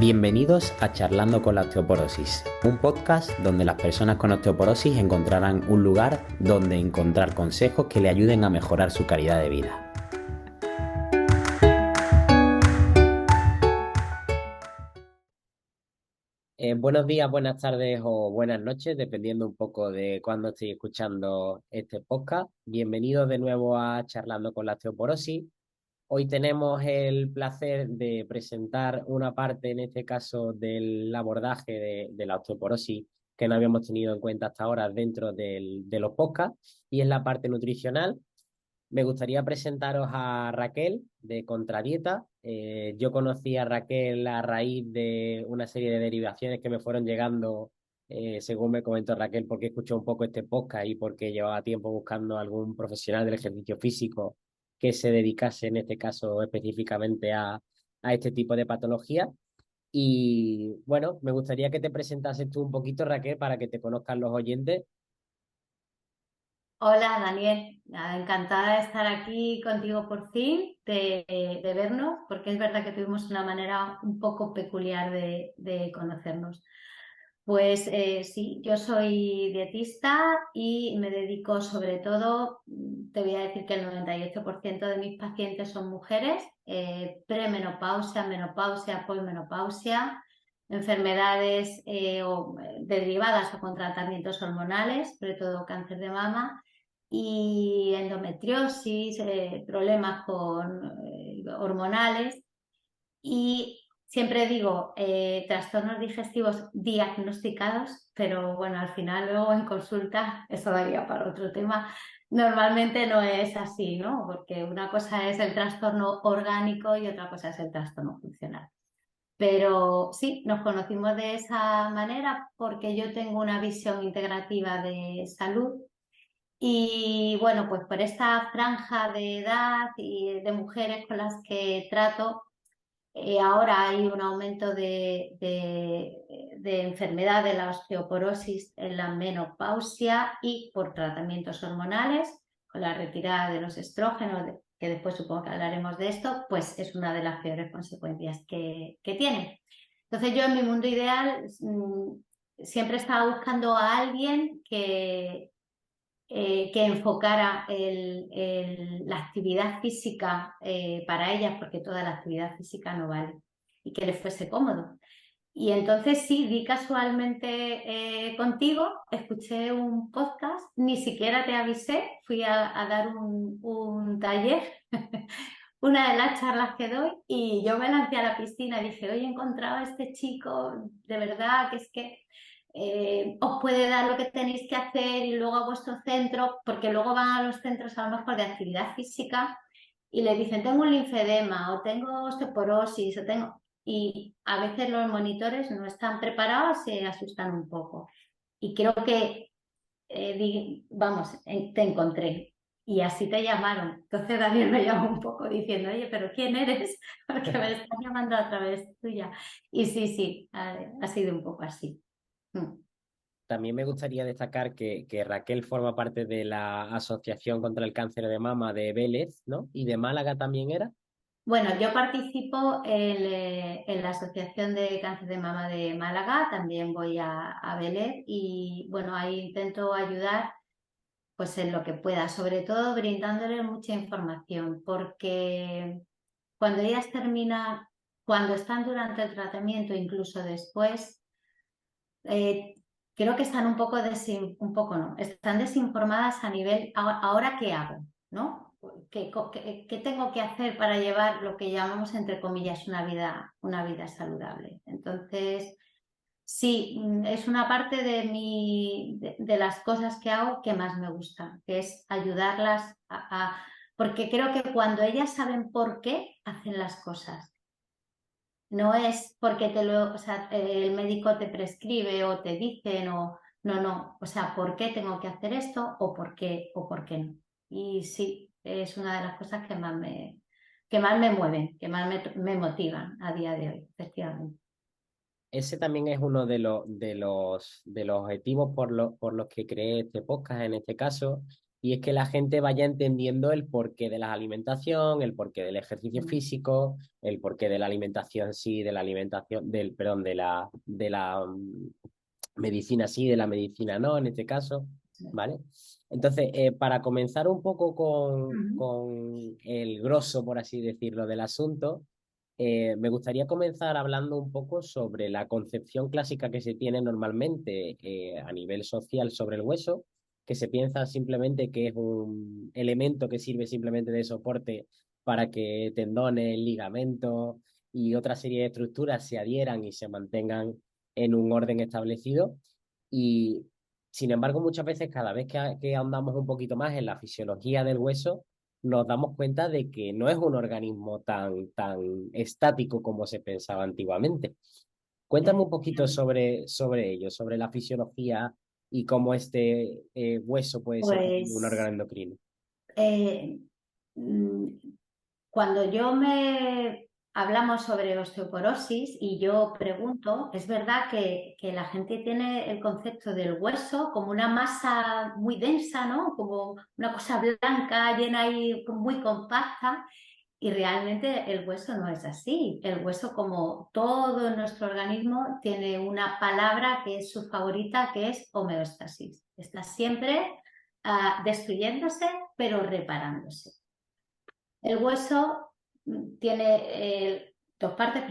Bienvenidos a Charlando con la Osteoporosis, un podcast donde las personas con osteoporosis encontrarán un lugar donde encontrar consejos que le ayuden a mejorar su calidad de vida. Buenos días, buenas tardes o buenas noches, dependiendo un poco de cuándo estéis escuchando este podcast. Bienvenidos de nuevo a Charlando con la Osteoporosis. Hoy tenemos el placer de presentar una parte, en este caso, del abordaje de la osteoporosis que no habíamos tenido en cuenta hasta ahora dentro de los podcasts, y es la parte nutricional. Me gustaría presentaros a Raquel de Contradieta. Yo conocí a Raquel a raíz de una serie de derivaciones que me fueron llegando, según me comentó Raquel, porque escuchó un poco este podcast y porque llevaba tiempo buscando algún profesional del ejercicio físico que se dedicase, en este caso, específicamente a este tipo de patología. Y bueno, me gustaría que te presentases tú un poquito, Raquel, para que te conozcan los oyentes. Hola Daniel, nada, encantada de estar aquí contigo por fin, de vernos, porque es verdad que tuvimos una manera un poco peculiar de conocernos. Pues sí, yo soy dietista y me dedico sobre todo, te voy a decir que el 98% de mis pacientes son mujeres, premenopausia, menopausia, posmenopausia, enfermedades derivadas o con tratamientos hormonales, sobre todo cáncer de mama y endometriosis, problemas hormonales y siempre digo trastornos digestivos diagnosticados, pero bueno, al final luego en consulta, eso daría para otro tema, normalmente no es así, ¿no? Porque una cosa es el trastorno orgánico y otra cosa es el trastorno funcional. Pero sí, nos conocimos de esa manera porque yo tengo una visión integrativa de salud y bueno, pues por esta franja de edad y de mujeres con las que trato, ahora hay un aumento de enfermedad de la osteoporosis en la menopausia y por tratamientos hormonales, con la retirada de los estrógenos, que después supongo que hablaremos de esto, pues es una de las peores consecuencias que tiene. Entonces yo en mi mundo ideal siempre estaba buscando a alguien que enfocara la actividad física para ellas, porque toda la actividad física no vale, y que les fuese cómodo. Y entonces sí, di casualmente contigo, escuché un podcast, ni siquiera te avisé, fui a dar un taller, una de las charlas que doy, y yo me lancé a la piscina y dije, oye, he encontrado a este chico, de verdad, que es que os puede dar lo que tenéis que hacer y luego a vuestro centro, porque luego van a los centros a lo mejor de actividad física y le dicen, tengo un linfedema o tengo osteoporosis o tengo... Y a veces los monitores no están preparados, se asustan un poco. Y creo que, vamos, te encontré. Y así te llamaron. Entonces Daniel me llamó un poco diciendo, oye, pero ¿quién eres? Porque me están llamando a través tuya. Y sí, sí, ha sido un poco así. Mm. También me gustaría destacar que Raquel forma parte de la Asociación contra el Cáncer de Mama de Vélez, ¿no? Y de Málaga también era. Bueno, yo participo en la Asociación de Cáncer de Mama de Málaga, también voy a Vélez y bueno, ahí intento ayudar pues en lo que pueda, sobre todo brindándoles mucha información, porque cuando ellas terminan, cuando están durante el tratamiento, incluso después, eh, creo que están un poco, un poco no, están desinformadas a nivel, ahora qué hago, ¿no? ¿Qué tengo que hacer para llevar lo que llamamos, entre comillas, una vida saludable? Entonces, sí, es una parte de las cosas que hago que más me gusta, que es ayudarlas porque creo que cuando ellas saben por qué hacen las cosas, no es porque o sea, el médico te prescribe o te dicen o no, no, o sea, ¿por qué tengo que hacer esto o por qué no? Y sí, es una de las cosas que más me mueven, que más me motivan a día de hoy, efectivamente. Ese también es uno de los objetivos por los que creé este podcast en este caso. y es que la gente vaya entendiendo el porqué de la alimentación, el porqué del ejercicio físico, el porqué de la alimentación sí, de la alimentación, perdón, de la medicina sí, de la medicina no, en este caso, ¿vale? Entonces, para comenzar un poco Ujú. con el grosso, por así decirlo, del asunto, me gustaría comenzar hablando un poco sobre la concepción clásica que se tiene normalmente a nivel social sobre el hueso, que se piensa simplemente que es un elemento que sirve simplemente de soporte para que tendones, ligamentos y otra serie de estructuras se adhieran y se mantengan en un orden establecido. Y sin embargo, muchas veces, cada vez que ahondamos un poquito más en la fisiología del hueso, nos damos cuenta de que no es un organismo tan estático como se pensaba antiguamente. Cuéntame un poquito Efectivamente. sobre ello, sobre la fisiología y cómo este hueso puede ser también un órgano Pues endocrino. eh, mm, cuando yo me hablamos sobre osteoporosis y yo pregunto, es verdad que la gente tiene el concepto del hueso como una masa muy densa, ¿no? Como una cosa blanca, llena y muy compacta. Y realmente el hueso no es así. El hueso, como todo nuestro organismo, tiene una palabra que es su favorita, que es homeostasis. Está siempre destruyéndose, pero reparándose. El hueso tiene dos partes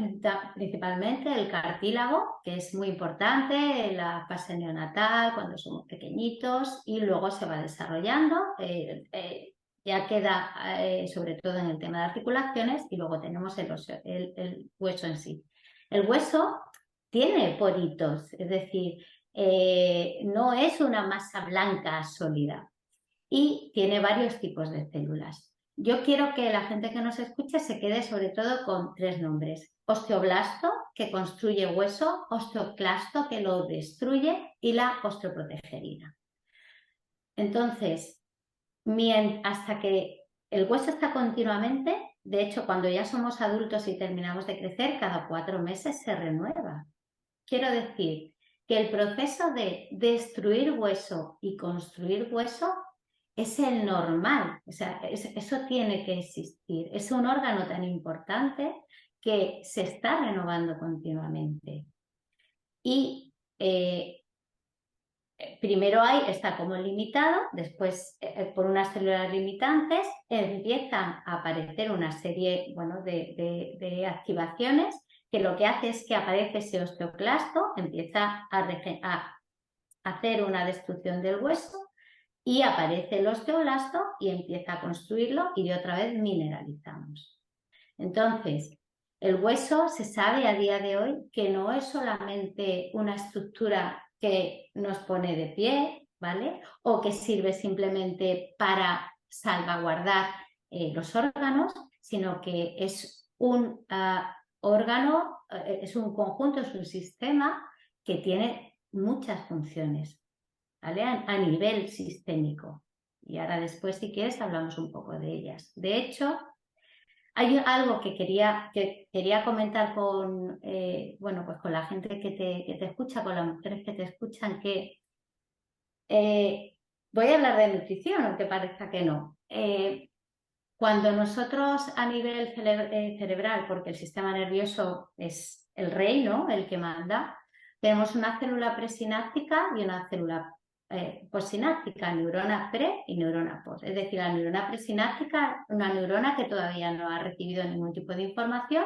principalmente, el cartílago, que es muy importante en la fase neonatal, cuando somos pequeñitos, y luego se va desarrollando. Ya queda sobre todo en el tema de articulaciones, y luego tenemos el hueso en sí. El hueso tiene poritos, es decir, no es una masa blanca sólida y tiene varios tipos de células. Yo quiero que la gente que nos escuche se quede sobre todo con tres nombres. Osteoblasto, que construye hueso, osteoclasto, que lo destruye, y la osteoprotegerina. Entonces, hasta que el hueso está continuamente, de hecho, cuando ya somos adultos y terminamos de crecer, cada 4 meses se renueva. Quiero decir que el proceso de destruir hueso y construir hueso es el normal, o sea, eso tiene que existir. Es un órgano tan importante que se está renovando continuamente. Y primero está como limitado, después por unas células limitantes empiezan a aparecer una serie, bueno, de activaciones que lo que hace es que aparece ese osteoclasto, empieza a hacer una destrucción del hueso y aparece el osteoblasto y empieza a construirlo y de otra vez mineralizamos. Entonces, el hueso se sabe a día de hoy que no es solamente una estructura que nos pone de pie, ¿vale? O que sirve simplemente para salvaguardar los órganos, sino que es un órgano, es un conjunto, es un sistema que tiene muchas funciones, ¿vale? A nivel sistémico. Y ahora después, si quieres, hablamos un poco de ellas. De hecho, hay algo que quería comentar con, bueno, pues con la gente que te escucha, con las mujeres que te escuchan, que voy a hablar de nutrición, aunque parezca que no. Cuando nosotros a nivel cerebral, porque el sistema nervioso es el rey, ¿no? El que manda, tenemos una célula presináptica y una célula postsináptica, neurona pre y neurona post. Es decir, la neurona presináptica, una neurona que todavía no ha recibido ningún tipo de información,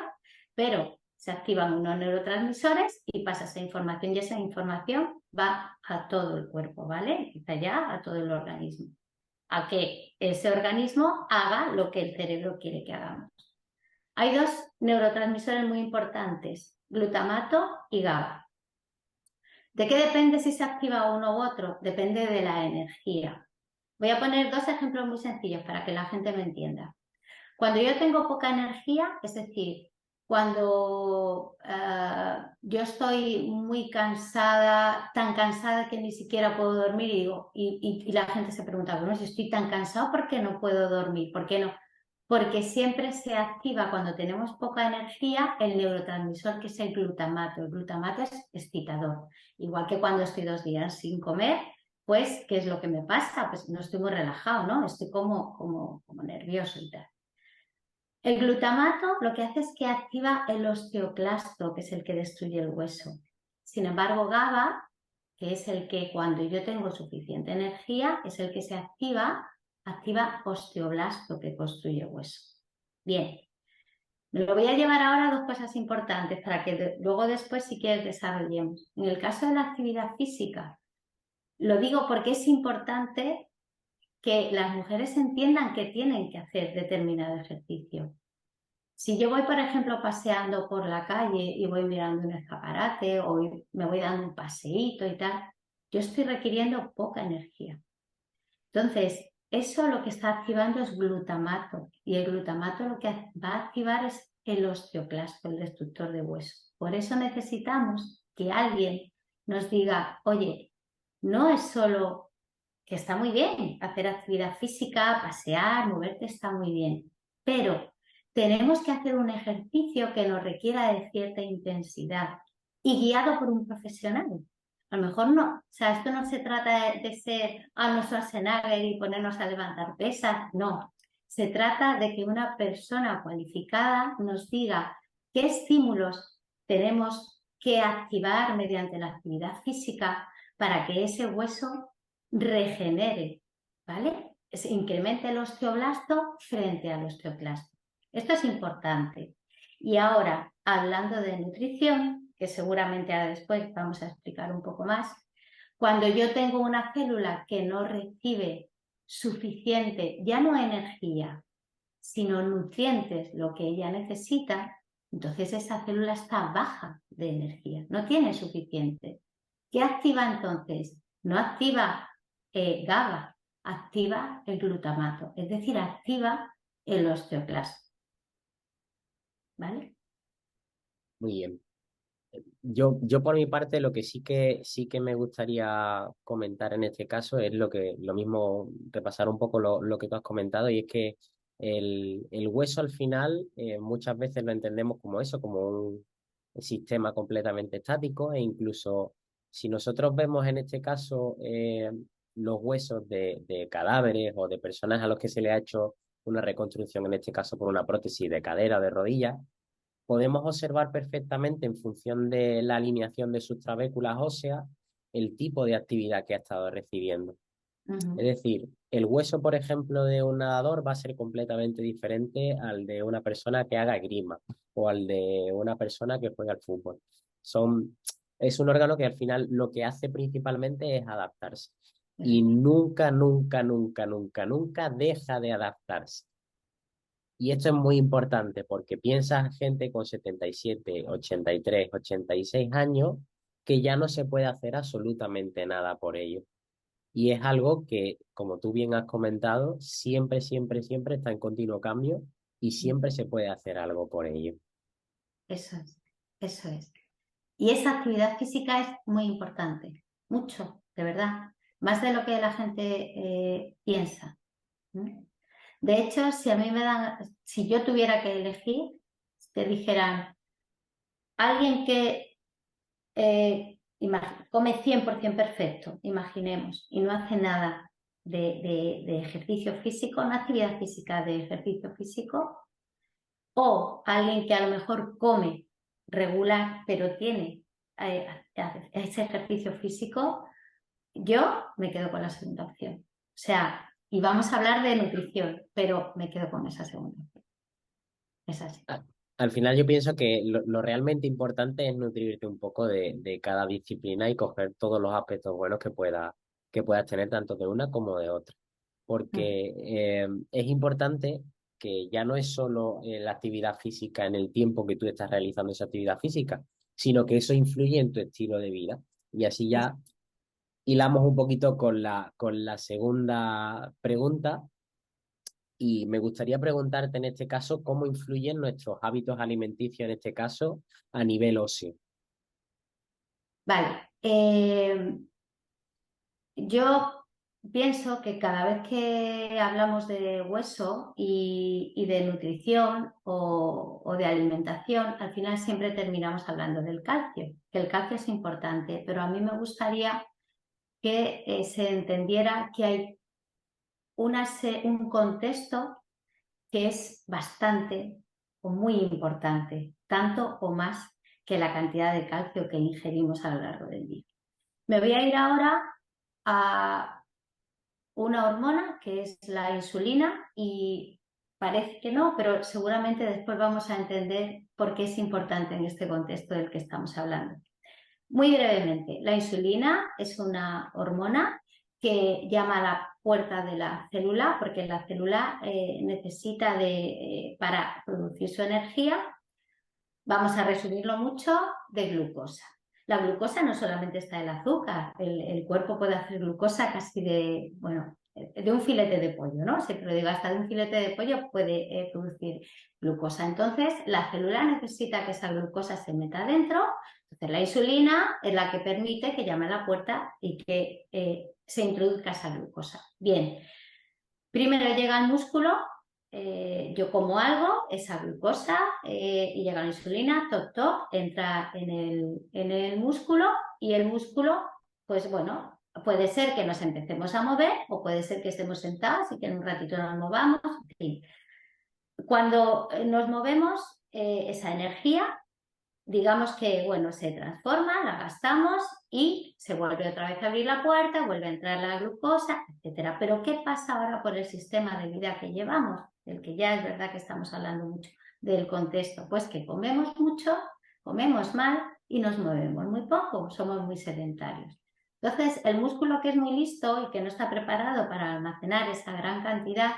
pero se activan unos neurotransmisores y pasa esa información y esa información va a todo el cuerpo, ¿vale? Quizá ya a todo el organismo a que ese organismo haga lo que el cerebro quiere que hagamos. Hay dos neurotransmisores muy importantes, glutamato y GABA. ¿De qué depende si se activa uno u otro? Depende de la energía. Voy a poner dos ejemplos muy sencillos para que la gente me entienda. Cuando yo tengo poca energía, es decir, cuando yo estoy muy cansada, tan cansada que ni siquiera puedo dormir y, digo, y la gente se pregunta, bueno, si estoy tan cansado, ¿por qué no puedo dormir? ¿Por qué no? Porque siempre se activa cuando tenemos poca energía el neurotransmisor que es el glutamato. El glutamato es excitador, igual que cuando estoy 2 días sin comer. pues, ¿qué es lo que me pasa? Pues no estoy muy relajado, ¿no? Estoy como nervioso y tal. El glutamato lo que hace es que activa el osteoclasto, que es el que destruye el hueso. Sin embargo, GABA, que es el que cuando yo tengo suficiente energía, es el que se activa osteoblasto, que construye hueso. Bien, me lo voy a llevar ahora a dos cosas importantes para que luego después, si quieres, desarrollemos. En el caso de la actividad física, lo digo porque es importante que las mujeres entiendan que tienen que hacer determinado ejercicio. Si yo voy, por ejemplo, paseando por la calle y voy mirando un escaparate o me voy dando un paseíto y tal, yo estoy requiriendo poca energía. Entonces, eso lo que está activando es glutamato y el glutamato lo que va a activar es el osteoclasto, el destructor de hueso. Por eso necesitamos que alguien nos diga, oye, no es solo que está muy bien hacer actividad física, pasear, moverte está muy bien, pero tenemos que hacer un ejercicio que nos requiera de cierta intensidad y guiado por un profesional. A lo mejor no, o sea, esto no se trata de ser Arnold Schwarzenegger y ponernos a levantar pesas, no. Se trata de que una persona cualificada nos diga qué estímulos tenemos que activar mediante la actividad física para que ese hueso regenere, ¿vale? Se incremente el osteoblasto frente al osteoclasto. Esto es importante. Y ahora, hablando de nutrición, que seguramente ahora después vamos a explicar un poco más, cuando yo tengo una célula que no recibe suficiente, ya no energía, sino nutrientes, lo que ella necesita, entonces esa célula está baja de energía, no tiene suficiente. ¿Qué activa entonces? No activa GABA, activa el glutamato, es decir, activa el osteoclasto, ¿vale? Muy bien. Yo por mi parte lo que sí que me gustaría comentar en este caso es lo mismo, repasar un poco lo que tú has comentado, y es que el hueso al final muchas veces lo entendemos como eso, como un sistema completamente estático, e incluso si nosotros vemos en este caso los huesos de cadáveres o de personas a los que se le ha hecho una reconstrucción, en este caso por una prótesis de cadera o de rodilla, podemos observar perfectamente en función de la alineación de sus trabéculas óseas el tipo de actividad que ha estado recibiendo. Es decir, el hueso, por ejemplo, de un nadador va a ser completamente diferente al de una persona que haga esgrima o al de una persona que juega al fútbol. Son, es un órgano que al final lo que hace principalmente es adaptarse. Y nunca, nunca, nunca, nunca, nunca deja de adaptarse. Y esto es muy importante porque piensas gente con 77, 83, 86 años que ya no se puede hacer absolutamente nada por ello. Y es algo que, como tú bien has comentado, siempre, siempre, siempre está en continuo cambio y siempre se puede hacer algo por ello. Eso es, eso es. Y esa actividad física es muy importante, mucho, de verdad, más de lo que la gente piensa. ¿Mm? De hecho, si a mí me dan, si yo tuviera que elegir, te dijeran, alguien que come 100% perfecto, imaginemos, y no hace nada de ejercicio físico, una actividad física de ejercicio físico, o alguien que a lo mejor come regular, pero tiene ese ejercicio físico, yo me quedo con la segunda opción. O sea, y vamos a hablar de nutrición, pero me quedo con esa segunda opción. Es así. Al final yo pienso que lo realmente importante es nutrirte un poco de cada disciplina y coger todos los aspectos buenos que puedas tener tanto de una como de otra. Mm, Porque es importante que ya no es solo la actividad física en el tiempo que tú estás realizando esa actividad física, sino que eso influye en tu estilo de vida. Y así es- ya hilamos un poquito con la segunda pregunta, y me gustaría preguntarte en este caso cómo influyen nuestros hábitos alimenticios, en este caso, a nivel óseo. Vale. Yo pienso que cada vez que hablamos de hueso y de nutrición o de alimentación, al final siempre terminamos hablando del calcio, que el calcio es importante, pero a mí me gustaría que se entendiera que hay un contexto que es bastante o muy importante, tanto o más que la cantidad de calcio que ingerimos a lo largo del día. Me voy a ir ahora a una hormona que es la insulina y parece que no, pero seguramente después vamos a entender por qué es importante en este contexto del que estamos hablando. Muy brevemente, la insulina es una hormona que llama a la puerta de la célula porque la célula necesita para producir su energía, vamos a resumirlo mucho, de glucosa. La glucosa no solamente está en el azúcar, el cuerpo puede hacer glucosa casi de un filete de pollo, ¿no? Siempre lo digo, hasta de un filete de pollo puede producir glucosa. Entonces, la célula necesita que esa glucosa se meta dentro. Entonces, la insulina es la que permite que llame a la puerta y que se introduzca esa glucosa. Bien, primero llega al músculo, yo como algo, esa glucosa, y llega la insulina, toc, toc, entra en el músculo y el músculo, pues bueno, puede ser que nos empecemos a mover o puede ser que estemos sentados y que en un ratito nos movamos, en fin. Cuando nos movemos, esa energía, digamos que, bueno, se transforma, la gastamos y se vuelve otra vez a abrir la puerta, vuelve a entrar la glucosa, etcétera. Pero ¿qué pasa ahora por el sistema de vida que llevamos? Del que ya es verdad que estamos hablando mucho del contexto. Pues que comemos mucho, comemos mal y nos movemos muy poco, somos muy sedentarios. Entonces, el músculo que es muy listo y que no está preparado para almacenar esa gran cantidad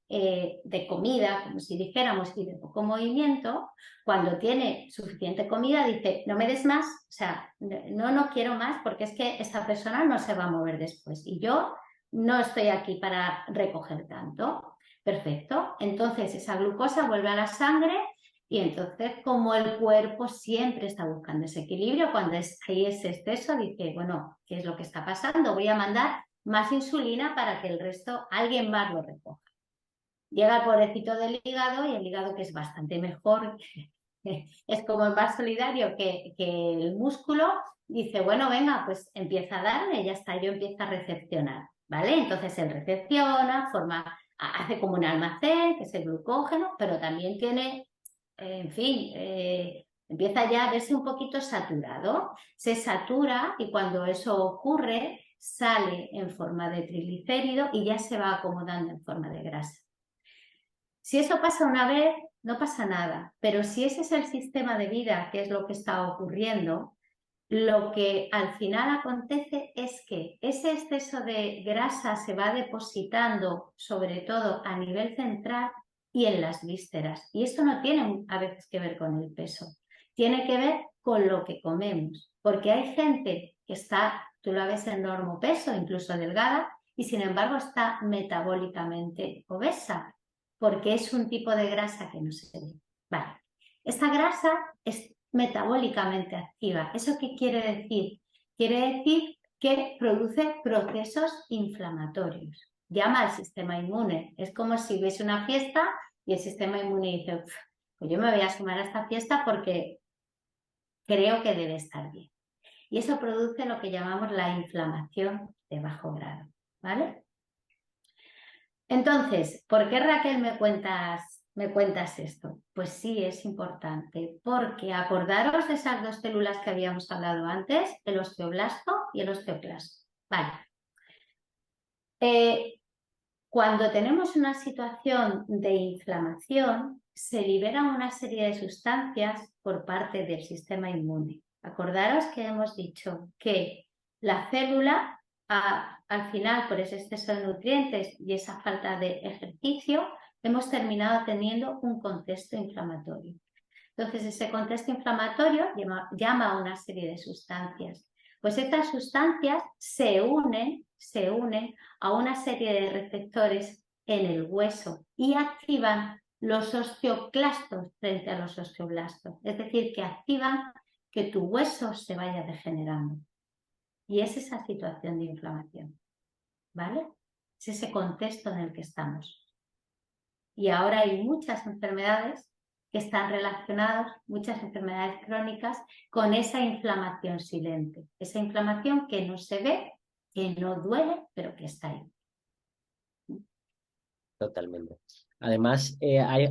de comida, como si dijéramos, y de poco movimiento, cuando tiene suficiente comida dice, no me des más, o sea, no quiero más porque es que esta persona no se va a mover después y yo no estoy aquí para recoger tanto. Perfecto, entonces esa glucosa vuelve a la sangre y entonces como el cuerpo siempre está buscando ese equilibrio, cuando hay ese exceso dice, bueno, ¿qué es lo que está pasando? Voy a mandar más insulina para que el resto, alguien más lo recoja. Llega el pobrecito del hígado y el hígado, que es bastante mejor, es como el más solidario que el músculo, dice, bueno, venga, pues empieza a darle, ya está, yo empiezo a recepcionar, ¿vale? Entonces él recepciona, hace como un almacén, que es el glucógeno, pero también tiene, en fin, empieza ya a verse un poquito saturado, se satura y cuando eso ocurre sale en forma de triglicérido y ya se va acomodando en forma de grasa. Si eso pasa una vez, no pasa nada, pero si ese es el sistema de vida, que es lo que está ocurriendo, lo que al final acontece es que ese exceso de grasa se va depositando sobre todo a nivel central y en las vísceras. Y esto no tiene a veces que ver con el peso, tiene que ver con lo que comemos, porque hay gente que está, tú la ves en normopeso, incluso delgada, y sin embargo está metabólicamente obesa porque es un tipo de grasa que no se ve. Vale. Esta grasa es metabólicamente activa. ¿Eso qué quiere decir? Quiere decir que produce procesos inflamatorios. Llama al sistema inmune. Es como si hubiese una fiesta y el sistema inmune dice, pues yo me voy a sumar a esta fiesta porque creo que debe estar bien. Y eso produce lo que llamamos la inflamación de bajo grado. ¿Vale? Entonces, ¿por qué Raquel me cuentas esto? Pues sí, es importante, porque acordaros de esas dos células que habíamos hablado antes, el osteoblasto y el osteoclasto. Vale. Cuando tenemos una situación de inflamación, se liberan una serie de sustancias por parte del sistema inmune. Acordaros que hemos dicho que la célula, al final, por ese exceso de nutrientes y esa falta de ejercicio, hemos terminado teniendo un contexto inflamatorio. Entonces, ese contexto inflamatorio llama a una serie de sustancias. Pues estas sustancias se unen a una serie de receptores en el hueso y activan los osteoclastos frente a los osteoblastos. Es decir, que activan que tu hueso se vaya degenerando. Y es esa situación de inflamación, ¿vale? Es ese contexto en el que estamos. Y ahora hay muchas enfermedades que están relacionadas, muchas enfermedades crónicas, con esa inflamación silente. Esa inflamación que no se ve, que no duele, pero que está ahí. Totalmente. Además,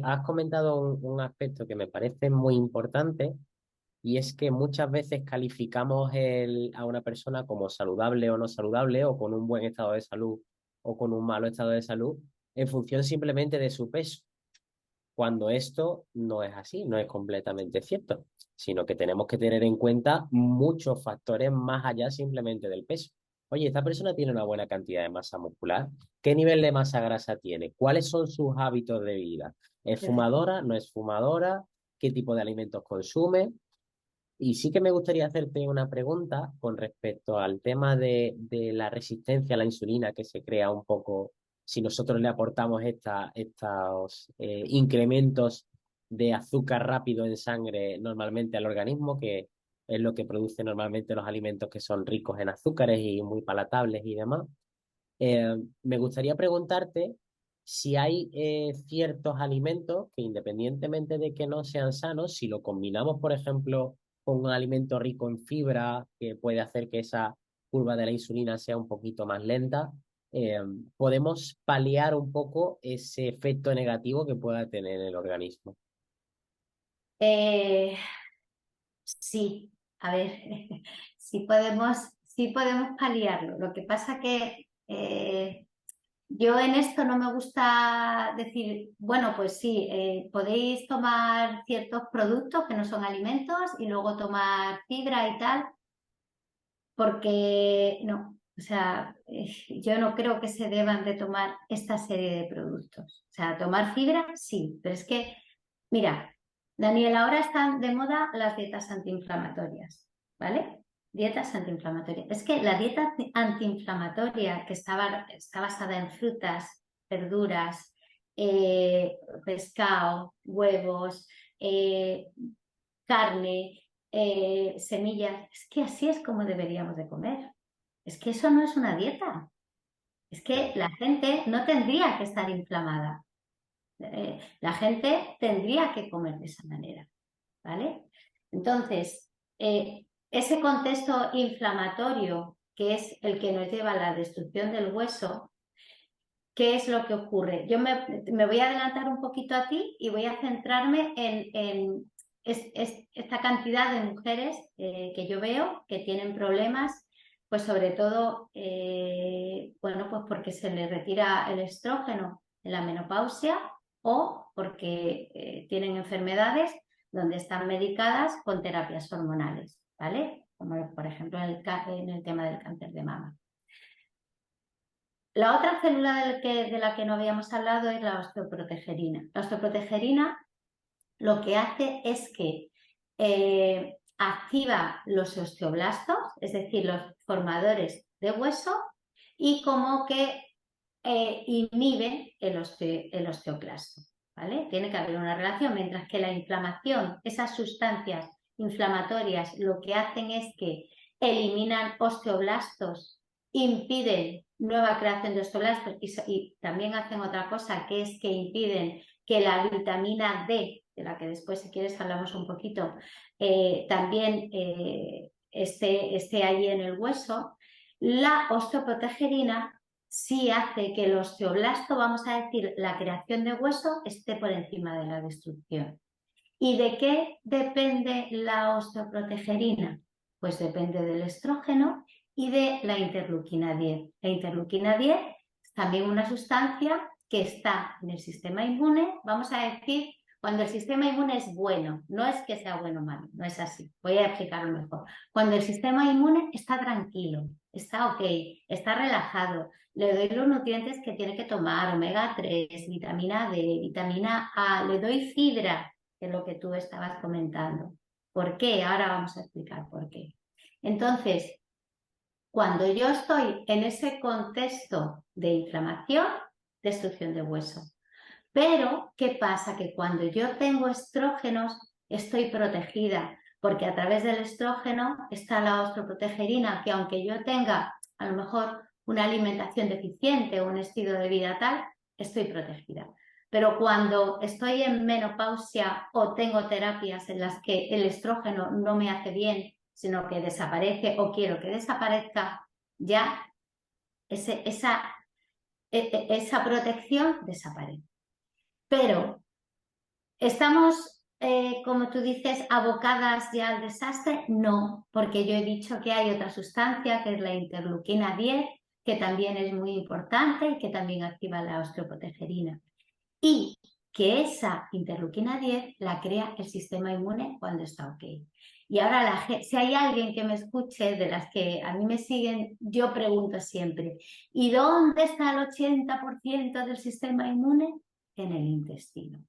has comentado un aspecto que me parece muy importante y es que muchas veces calificamos a una persona como saludable o no saludable o con un buen estado de salud o con un malo estado de salud en función simplemente de su peso, cuando esto no es así, no es completamente cierto, sino que tenemos que tener en cuenta muchos factores más allá simplemente del peso. Oye, esta persona tiene una buena cantidad de masa muscular. ¿Qué nivel de masa grasa tiene? ¿Cuáles son sus hábitos de vida? ¿Es fumadora? ¿No es fumadora? ¿Qué tipo de alimentos consume? Y sí que me gustaría hacerte una pregunta con respecto al tema de la resistencia a la insulina que se crea un poco si nosotros le aportamos estos incrementos de azúcar rápido en sangre normalmente al organismo, que es lo que produce normalmente los alimentos que son ricos en azúcares y muy palatables y demás. Me gustaría preguntarte si hay ciertos alimentos que independientemente de que no sean sanos, si lo combinamos, por ejemplo, con un alimento rico en fibra, que puede hacer que esa curva de la insulina sea un poquito más lenta, eh, podemos paliar un poco ese efecto negativo que pueda tener en el organismo. Eh, sí, a ver, sí podemos paliarlo. Lo que pasa que yo en esto no me gusta decir, bueno, pues sí, podéis tomar ciertos productos que no son alimentos y luego tomar fibra y tal, porque no, o sea, yo no creo que se deban de tomar esta serie de productos. O sea, tomar fibra, sí, pero es que, mira, Daniel, ahora están de moda las dietas antiinflamatorias, ¿vale? Dietas antiinflamatorias. Es que la dieta antiinflamatoria que está basada en frutas, verduras, pescado, huevos, eh, carne, semillas, es que así es como deberíamos de comer. Es que eso no es una dieta. Es que Claro. la gente no tendría que estar inflamada. La gente tendría que comer de esa manera, ¿vale? Entonces, ese contexto inflamatorio, que es el que nos lleva a la destrucción del hueso, ¿qué es lo que ocurre? Me voy a adelantar un poquito a ti y voy a centrarme en esta cantidad de mujeres que yo veo que tienen problemas, pues sobre todo, bueno, pues porque se les retira el estrógeno en la menopausia o porque tienen enfermedades donde están medicadas con terapias hormonales, ¿vale? Como por ejemplo en el tema del cáncer de mama. La otra célula de la que no habíamos hablado es la osteoprotegerina. La osteoprotegerina lo que hace es que activa los osteoblastos, es decir, los formadores de hueso, y como que inhibe el osteoclasto. ¿Vale? Tiene que haber una relación, mientras que la inflamación, esas sustancias inflamatorias, lo que hacen es que eliminan osteoblastos, impiden nueva creación de osteoblastos y también hacen otra cosa, que es que impiden que la vitamina D, de la que después si quieres hablamos un poquito, también esté allí en el hueso. La osteoprotegerina sí hace que el osteoblasto, vamos a decir, la creación de hueso, esté por encima de la destrucción. ¿Y de qué depende la osteoprotegerina? Pues depende del estrógeno y de la interleuquina 10. La interleuquina 10 es también una sustancia que está en el sistema inmune, vamos a decir, cuando el sistema inmune es bueno, no es que sea bueno o malo, no es así, voy a explicarlo mejor. Cuando el sistema inmune está tranquilo, está ok, está relajado, le doy los nutrientes que tiene que tomar, omega 3, vitamina D, vitamina A, le doy fibra, que es lo que tú estabas comentando. ¿Por qué? Ahora vamos a explicar por qué. Entonces, cuando yo estoy en ese contexto de inflamación, destrucción de hueso. Pero, ¿qué pasa? Que cuando yo tengo estrógenos, estoy protegida, porque a través del estrógeno está la osteoprotegerina, que aunque yo tenga a lo mejor una alimentación deficiente o un estilo de vida tal, estoy protegida. Pero cuando estoy en menopausia o tengo terapias en las que el estrógeno no me hace bien, sino que desaparece o quiero que desaparezca, ya esa, esa protección desaparece. Pero ¿estamos, como tú dices, abocadas ya al desastre? No, porque yo he dicho que hay otra sustancia, que es la interleuquina 10, que también es muy importante y que también activa la osteoprotegerina. Y que esa interleuquina 10 la crea el sistema inmune cuando está ok. Y ahora, si hay alguien que me escuche, de las que a mí me siguen, yo pregunto siempre, ¿y dónde está el 80% del sistema inmune? En el intestino.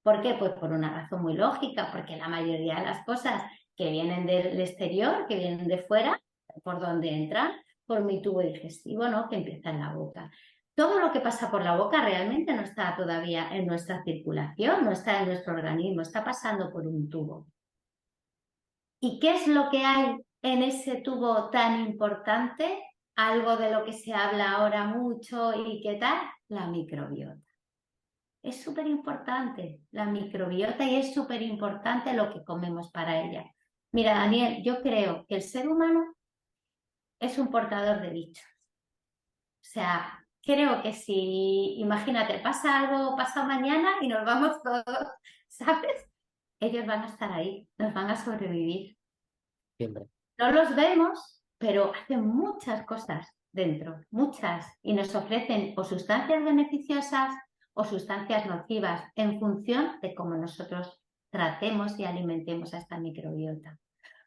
¿Por qué? Pues por una razón muy lógica, porque la mayoría de las cosas que vienen del exterior, que vienen de fuera, por donde entran, por mi tubo digestivo, ¿no? Que empieza en la boca. Todo lo que pasa por la boca realmente no está todavía en nuestra circulación, no está en nuestro organismo, está pasando por un tubo. ¿Y qué es lo que hay en ese tubo tan importante? Algo de lo que se habla ahora mucho y qué tal, la microbiota. Es súper importante la microbiota y es súper importante lo que comemos para ella. Mira, Daniel, yo creo que el ser humano es un portador de bichos. O sea, creo que si, imagínate, pasa algo, pasa mañana y nos vamos todos, ¿sabes? Ellos van a estar ahí, nos van a sobrevivir. Siempre. No los vemos, pero hacen muchas cosas dentro, muchas, y nos ofrecen o sustancias beneficiosas o sustancias nocivas en función de cómo nosotros tratemos y alimentemos a esta microbiota.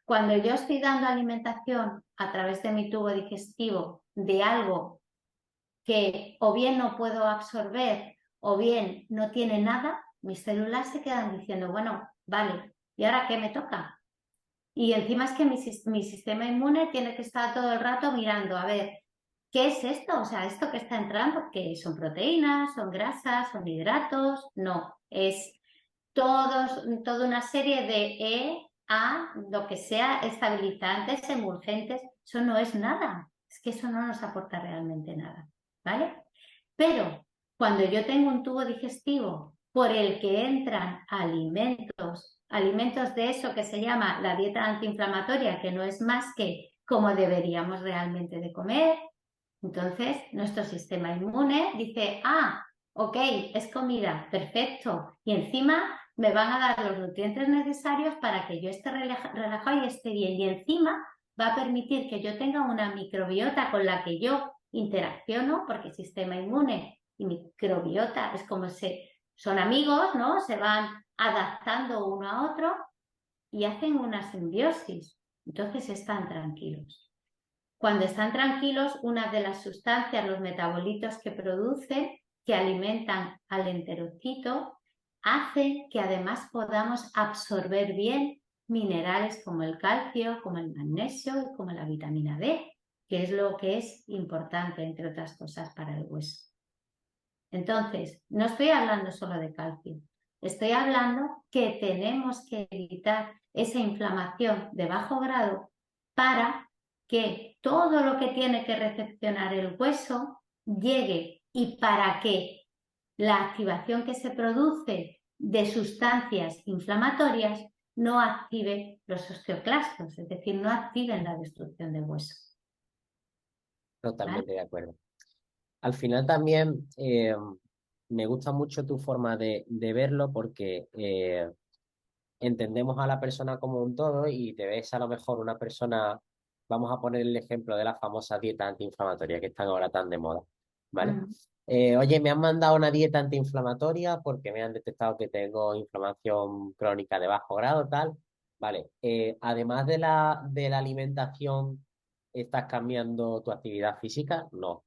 Cuando yo estoy dando alimentación a través de mi tubo digestivo de algo que o bien no puedo absorber o bien no tiene nada, mis células se quedan diciendo, bueno, vale, ¿y ahora qué me toca? Y encima es que mi sistema inmune tiene que estar todo el rato mirando, a ver, ¿qué es esto? O sea, esto que está entrando, ¿qué son proteínas, son grasas, son hidratos? No, es toda una serie de lo que sea, estabilizantes, emulgentes. Eso no es nada. Es que eso no nos aporta realmente nada, ¿vale? Pero cuando yo tengo un tubo digestivo por el que entran alimentos de eso que se llama la dieta antiinflamatoria, que no es más que como deberíamos realmente de comer, entonces nuestro sistema inmune dice, ok, es comida, perfecto, y encima me van a dar los nutrientes necesarios para que yo esté relajado y esté bien, y encima va a permitir que yo tenga una microbiota con la que yo interacciono, porque el sistema inmune y microbiota es como son amigos, ¿no? Se van adaptando uno a otro y hacen una simbiosis. Entonces están tranquilos. Cuando están tranquilos, una de las sustancias, los metabolitos que producen, que alimentan al enterocito, hacen que además podamos absorber bien minerales como el calcio, como el magnesio y como la vitamina D, que es lo que es importante, entre otras cosas, para el hueso. Entonces, no estoy hablando solo de calcio, estoy hablando que tenemos que evitar esa inflamación de bajo grado para que todo lo que tiene que recepcionar el hueso llegue y para que la activación que se produce de sustancias inflamatorias no active los osteoclastos, es decir, no activen la destrucción del hueso. ¿Vale? Totalmente de acuerdo. Al final también me gusta mucho tu forma de verlo porque entendemos a la persona como un todo y te ves a lo mejor una persona, vamos a poner el ejemplo de las famosas dietas antiinflamatorias que están ahora tan de moda, ¿vale? Mm. Oye, me han mandado una dieta antiinflamatoria porque me han detectado que tengo inflamación crónica de bajo grado, tal. Vale, además de la alimentación, ¿estás cambiando tu actividad física? No.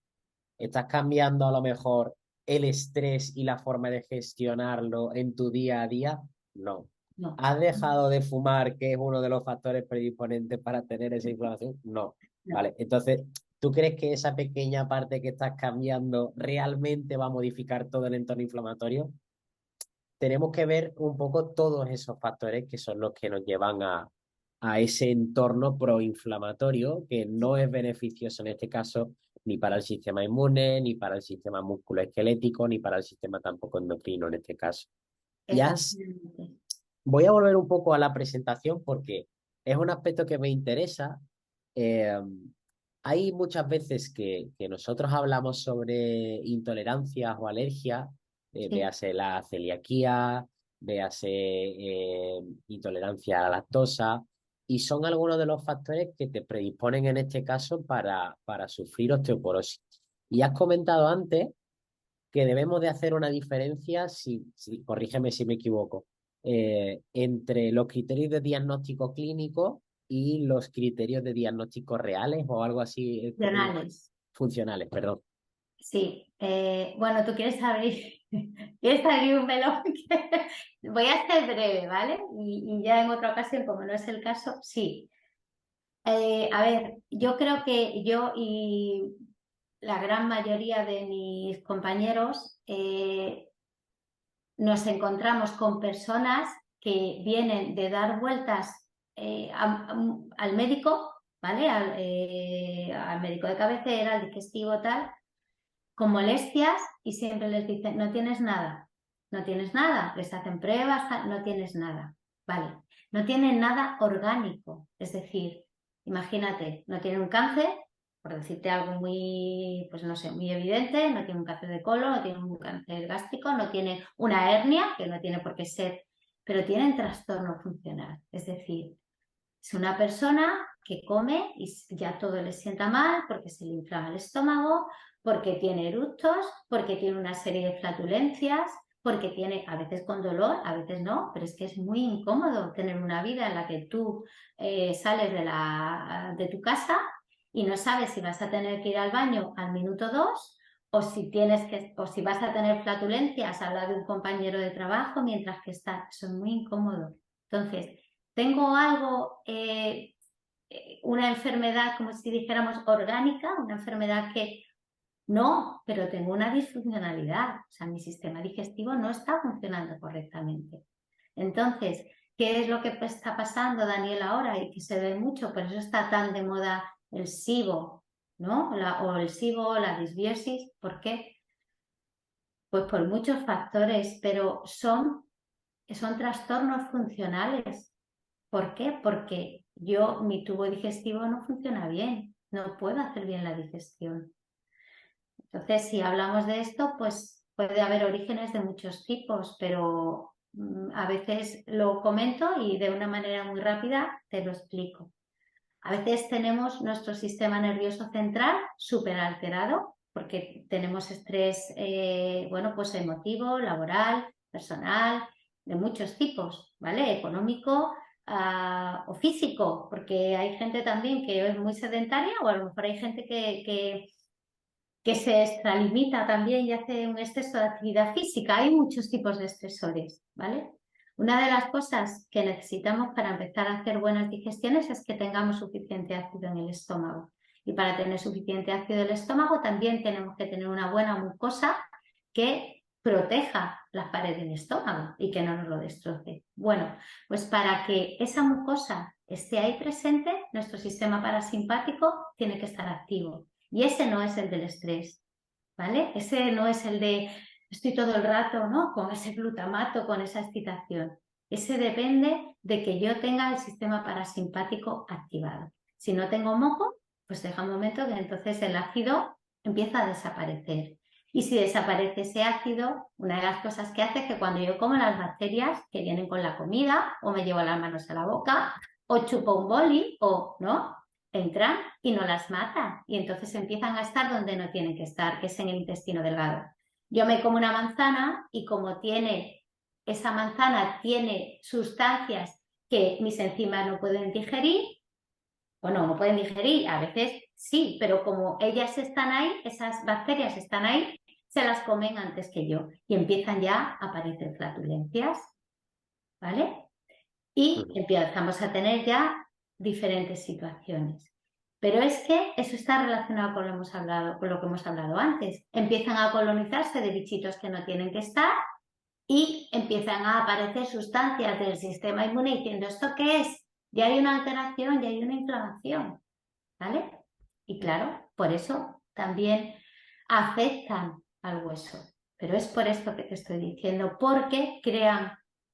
¿Estás cambiando a lo mejor el estrés y la forma de gestionarlo en tu día a día? No. No, ¿Has dejado de fumar, que es uno de los factores predisponentes para tener esa inflamación? No. no. Vale, entonces, ¿tú crees que esa pequeña parte que estás cambiando realmente va a modificar todo el entorno inflamatorio? Tenemos que ver un poco todos esos factores que son los que nos llevan a ese entorno proinflamatorio que no es beneficioso en este caso ni para el sistema inmune, ni para el sistema musculoesquelético, ni para el sistema tampoco endocrino en este caso. Ya Exactamente. voy a volver un poco a la presentación porque es un aspecto que me interesa. eh, Hay muchas veces que nosotros hablamos sobre intolerancias o alergias, Sí, véase la celiaquía, véase intolerancia a la lactosa, y son algunos de los factores que te predisponen en este caso para sufrir osteoporosis. Y has comentado antes que debemos de hacer una diferencia, corrígeme si me equivoco, entre los criterios de diagnóstico clínico y los criterios de diagnóstico reales o algo así, funcionales. funcionales, perdón. Sí, bueno, tú quieres abrir, quieres abrir un melón. Voy a ser breve, ¿vale? Y ya en otra ocasión, como no es el caso, sí. A ver, yo creo que yo y la gran mayoría de mis compañeros nos encontramos con personas que vienen de dar vueltas al médico, ¿vale? Al médico de cabecera, al digestivo, tal, con molestias y siempre les dicen, no tienes nada, no tienes nada, les hacen pruebas, no tienes nada, ¿vale? No tienen nada orgánico, es decir, imagínate, no tienen un cáncer, por decirte algo muy, pues no sé, muy evidente, no tiene un cáncer de colon, no tiene un cáncer gástrico, no tiene una hernia, que no tiene por qué ser, pero tienen trastorno funcional, es decir, es una persona que come y ya todo le sienta mal porque se le inflama el estómago, porque tiene eructos, porque tiene una serie de flatulencias, porque tiene a veces con dolor, a veces no, pero es que es muy incómodo tener una vida en la que tú sales de tu casa y no sabes si vas a tener que ir al baño al minuto 2 o si vas a tener flatulencias al lado de un compañero de trabajo mientras que está. Eso es muy incómodo. Entonces, tengo algo, una enfermedad, como si dijéramos, orgánica, una enfermedad que no, pero tengo una disfuncionalidad, o sea, mi sistema digestivo no está funcionando correctamente. Entonces, ¿qué es lo que está pasando, Daniel, ahora y que se ve mucho? Por eso está tan de moda el SIBO, ¿no? O el SIBO, la disbiosis, ¿por qué? Pues por muchos factores, pero son trastornos funcionales. ¿Por qué? Porque mi tubo digestivo no funciona bien, no puedo hacer bien la digestión. Entonces, si hablamos de esto, pues puede haber orígenes de muchos tipos, pero a veces lo comento y de una manera muy rápida te lo explico. A veces tenemos nuestro sistema nervioso central súper alterado porque tenemos estrés, bueno, pues emotivo, laboral, personal, de muchos tipos, ¿vale? Económico, o físico, porque hay gente también que es muy sedentaria o a lo mejor hay gente que se extralimita también y hace un exceso de actividad física. Hay muchos tipos de estresores, ¿vale? Una de las cosas que necesitamos para empezar a hacer buenas digestiones es que tengamos suficiente ácido en el estómago. Y para tener suficiente ácido en el estómago también tenemos que tener una buena mucosa que proteja las paredes del estómago y que no nos lo destroce. Bueno, pues para que esa mucosa esté ahí presente, nuestro sistema parasimpático tiene que estar activo. Y ese no es el del estrés, ¿vale? Ese no es el de estoy todo el rato, ¿no? Con ese glutamato, con esa excitación. Ese depende de que yo tenga el sistema parasimpático activado. Si no tengo moco, pues deja un momento que entonces el ácido empieza a desaparecer. Y si desaparece ese ácido, una de las cosas que hace es que cuando yo como las bacterias que vienen con la comida, o me llevo las manos a la boca, o chupo un boli, o no, entran y no las matan. Y entonces empiezan a estar donde no tienen que estar, que es en el intestino delgado. Yo me como una manzana y como esa manzana tiene sustancias que mis enzimas no pueden digerir, o no pueden digerir, a veces sí, pero como ellas están ahí, esas bacterias están ahí, se las comen antes que yo y empiezan ya a aparecer flatulencias, ¿vale? Y Ujú. empezamos a tener ya diferentes situaciones. Pero es que eso está relacionado con lo que hemos hablado antes. Empiezan a colonizarse de bichitos que no tienen que estar y empiezan a aparecer sustancias del sistema inmune diciendo, ¿esto qué es? Ya hay una alteración, ya hay una inflamación, ¿vale? Y claro, por eso también afectan al hueso. Pero es por esto que te estoy diciendo, porque crean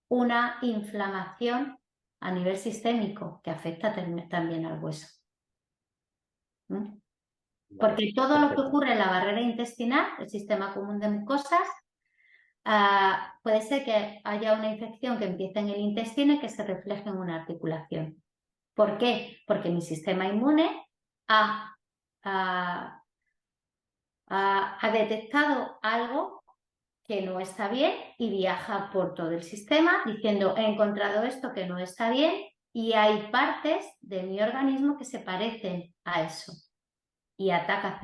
una inflamación a nivel sistémico que afecta también al hueso. ¿Mm? Vale, Porque todo lo que perfecto. ocurre en la barrera intestinal, el sistema común de mucosas, puede ser que haya una infección que empiece en el intestino y que se refleje en una articulación. ¿Por qué? Porque mi sistema inmune ha, ha- ha detectado algo que no está bien y viaja por todo el sistema diciendo he encontrado esto que no está bien y hay partes de mi organismo que se parecen a eso y ataca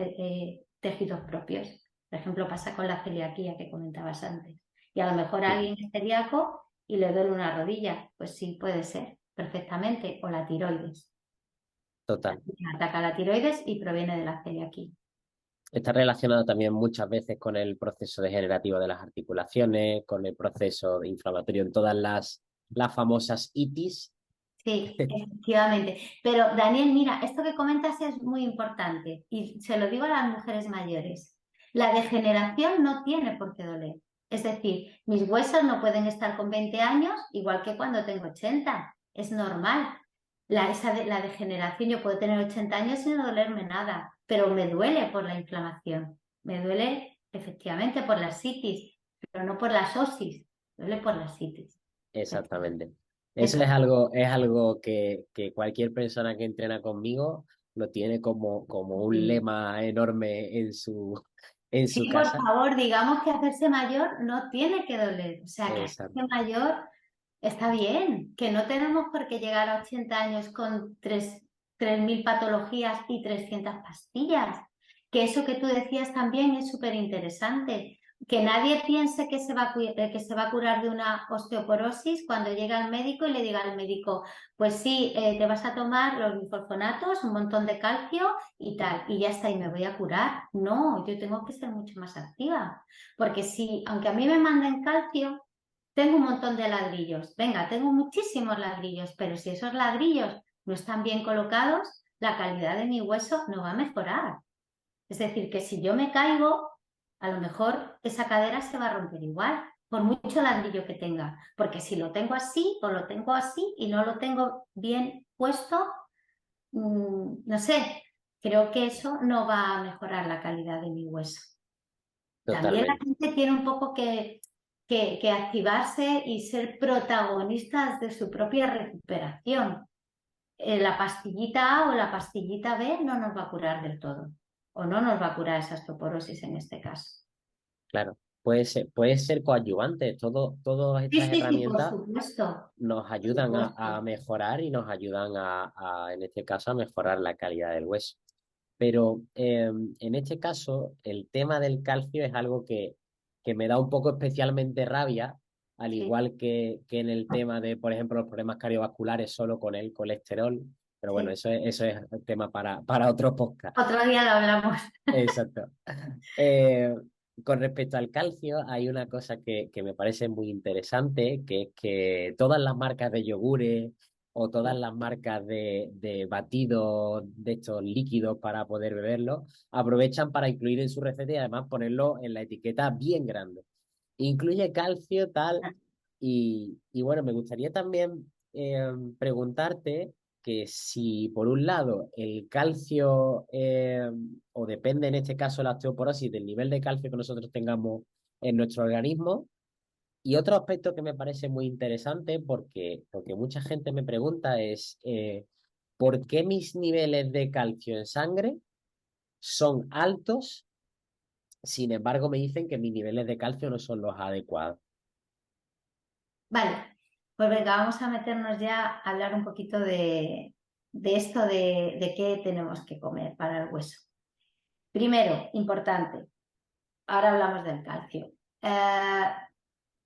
tejidos propios. Por ejemplo, pasa con la celiaquía que comentabas antes. Y a lo mejor Sí, alguien es celíaco y le duele una rodilla. Pues sí, puede ser, perfectamente. O la tiroides. total. Ataca la tiroides y proviene de la celiaquía. Está relacionado también muchas veces con el proceso degenerativo de las articulaciones, con el proceso inflamatorio en todas las famosas itis. Sí, efectivamente. Pero Daniel, mira, esto que comentas es muy importante y se lo digo a las mujeres mayores. La degeneración no tiene por qué doler. Es decir, mis huesos no pueden estar con 20 años igual que cuando tengo 80. Es normal. La degeneración, yo puedo tener 80 años sin no dolerme nada, pero me duele por la inflamación. Me duele efectivamente por la sitis, pero no por las osis. Me duele por la sitis. Exactamente. Eso Eso. es algo que cualquier persona que entrena conmigo lo tiene como un Sí. lema enorme en Sí, su por casa. favor, digamos que hacerse mayor no tiene que doler. O sea, que Exacto. hacerse mayor está bien, que no tenemos por qué llegar a 80 años con 3.000 patologías y 300 pastillas. Que eso que tú decías también es súper interesante. Que nadie piense que que se va a curar de una osteoporosis cuando llega al médico y le diga al médico, pues sí, te vas a tomar los bifosfonatos, un montón de calcio y tal, y ya está, y me voy a curar. No, yo tengo que ser mucho más activa. Porque si, aunque a mí me manden calcio, tengo un montón de ladrillos. Venga, tengo muchísimos ladrillos, pero si esos ladrillos no están bien colocados, la calidad de mi hueso no va a mejorar. Es decir, que si yo me caigo, a lo mejor esa cadera se va a romper igual, por mucho ladrillo que tenga. Porque si lo tengo así o lo tengo así y no lo tengo bien puesto, no sé, creo que eso no va a mejorar la calidad de mi hueso. También la Totalmente. gente tiene un poco que activarse y ser protagonistas de su propia recuperación. La pastillita A o la pastillita B no nos va a curar del todo, o no nos va a curar esa osteoporosis en este caso. Claro. Puede ser coadyuvante. Todas Sí, estas sí, sí, por herramientas supuesto, nos por ayudan a supuesto. mejorar y nos ayudan en este caso, a mejorar la calidad del hueso. Pero en este caso, el tema del calcio es algo que me da un poco especialmente rabia, al Sí, igual que en el tema de, por ejemplo, los problemas cardiovasculares solo con el colesterol. Pero bueno, sí. eso es el tema para otro podcast. Otro día lo hablamos. Exacto. Eh, con respecto al calcio, hay una cosa que me parece muy interesante, que es que todas las marcas de yogures o todas las marcas de batidos de estos líquidos para poder beberlo, aprovechan para incluir en su receta y además ponerlo en la etiqueta bien grande. Incluye calcio, tal, y bueno, me gustaría también preguntarte que si por un lado el calcio, o depende en este caso la osteoporosis del nivel de calcio que nosotros tengamos en nuestro organismo, y otro aspecto que me parece muy interesante porque mucha gente me pregunta es ¿por qué mis niveles de calcio en sangre son altos? Sin embargo, me dicen que mis niveles de calcio no son los adecuados. Vale, pues venga, vamos a meternos ya a hablar un poquito de esto de qué tenemos que comer para el hueso. Primero, importante, ahora hablamos del calcio.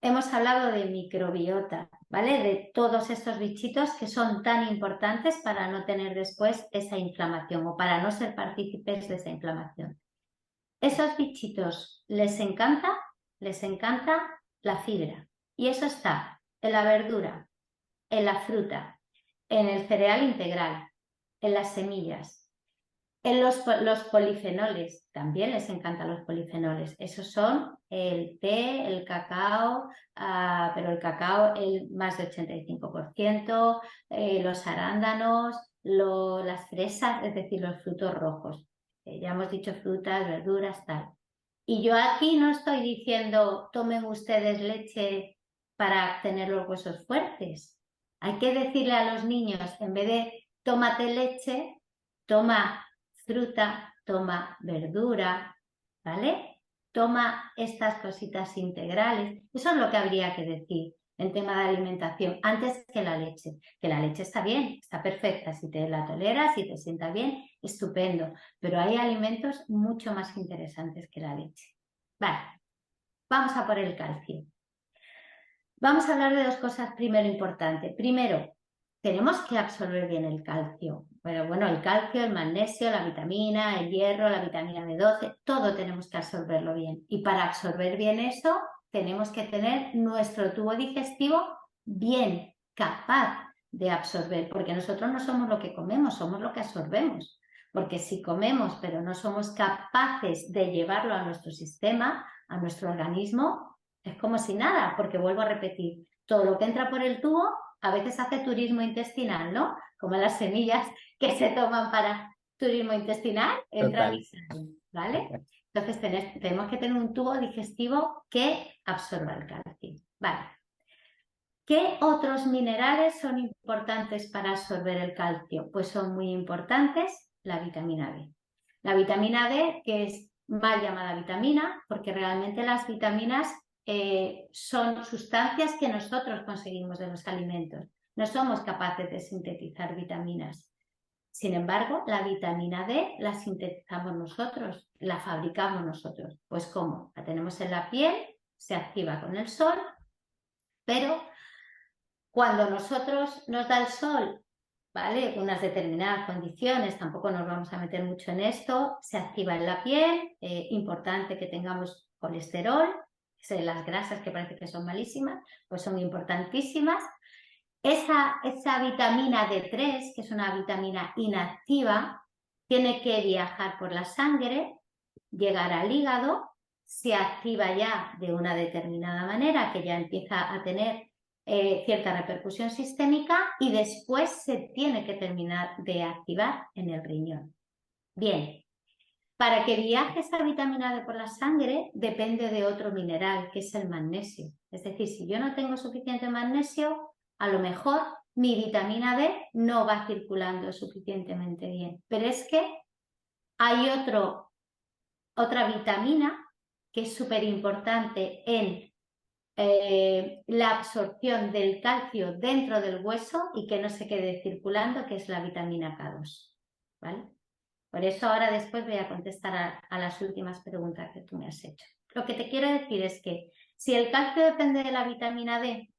Hemos hablado de microbiota, ¿vale? De todos estos bichitos que son tan importantes para no tener después esa inflamación o para no ser partícipes de esa inflamación. Esos bichitos les encanta la fibra. Y eso está en la verdura, en la fruta, en el cereal integral, en las semillas, en los polifenoles. También les encantan los polifenoles. Esos son el té, el cacao, pero el cacao el más de 85%, los arándanos, las fresas, es decir, los frutos rojos. Ya hemos dicho frutas, verduras, tal. Y yo aquí no estoy diciendo tomen ustedes leche para tener los huesos fuertes. Hay que decirle a los niños, en vez de tómate leche, toma fruta, toma verdura, ¿vale? Toma estas cositas integrales. Eso es lo que habría que decir en tema de alimentación, antes que la leche. Que la leche está bien, está perfecta, si te la toleras, si te sienta bien, estupendo. Pero hay alimentos mucho más interesantes que la leche. Vale, vamos a por el calcio. Vamos a hablar de dos cosas primero importantes. Primero, tenemos que absorber bien el calcio. Pero bueno, el calcio, el magnesio, la vitamina, el hierro, la vitamina B12, todo tenemos que absorberlo bien. Y para absorber bien eso, tenemos que tener nuestro tubo digestivo bien capaz de absorber, porque nosotros no somos lo que comemos, somos lo que absorbemos. Porque si comemos pero no somos capaces de llevarlo a nuestro sistema, a nuestro organismo, es como si nada, porque vuelvo a repetir, todo lo que entra por el tubo a veces hace turismo intestinal, ¿no? Como las semillas que se toman para turismo intestinal, entran Total. y salen, ¿vale? Entonces tenemos que tener un tubo digestivo que absorba el calcio. Vale. ¿Qué otros minerales son importantes para absorber el calcio? Pues son muy importantes la vitamina D. La vitamina D, que es mal llamada vitamina, porque realmente las vitaminas son sustancias que nosotros conseguimos de los alimentos. No somos capaces de sintetizar vitaminas. Sin embargo, la vitamina D la sintetizamos nosotros, la fabricamos nosotros. Pues ¿cómo? La tenemos en la piel, se activa con el sol, pero cuando nosotros nos da el sol, ¿vale? Unas determinadas condiciones, tampoco nos vamos a meter mucho en esto, se activa en la piel, importante que tengamos colesterol, las grasas que parece que son malísimas, pues son importantísimas. Esa vitamina D3, que es una vitamina inactiva, tiene que viajar por la sangre, llegar al hígado, se activa ya de una determinada manera, que ya empieza a tener cierta repercusión sistémica y después se tiene que terminar de activar en el riñón. Bien, para que viaje esa vitamina D por la sangre depende de otro mineral, que es el magnesio. Es decir, si yo no tengo suficiente magnesio, a lo mejor mi vitamina D no va circulando suficientemente bien. Pero es que hay otra vitamina que es súper importante en la absorción del calcio dentro del hueso y que no se quede circulando, que es la vitamina K2. ¿Vale? Por eso ahora después voy a contestar a las últimas preguntas que tú me has hecho. Lo que te quiero decir es que si el calcio depende de la vitamina D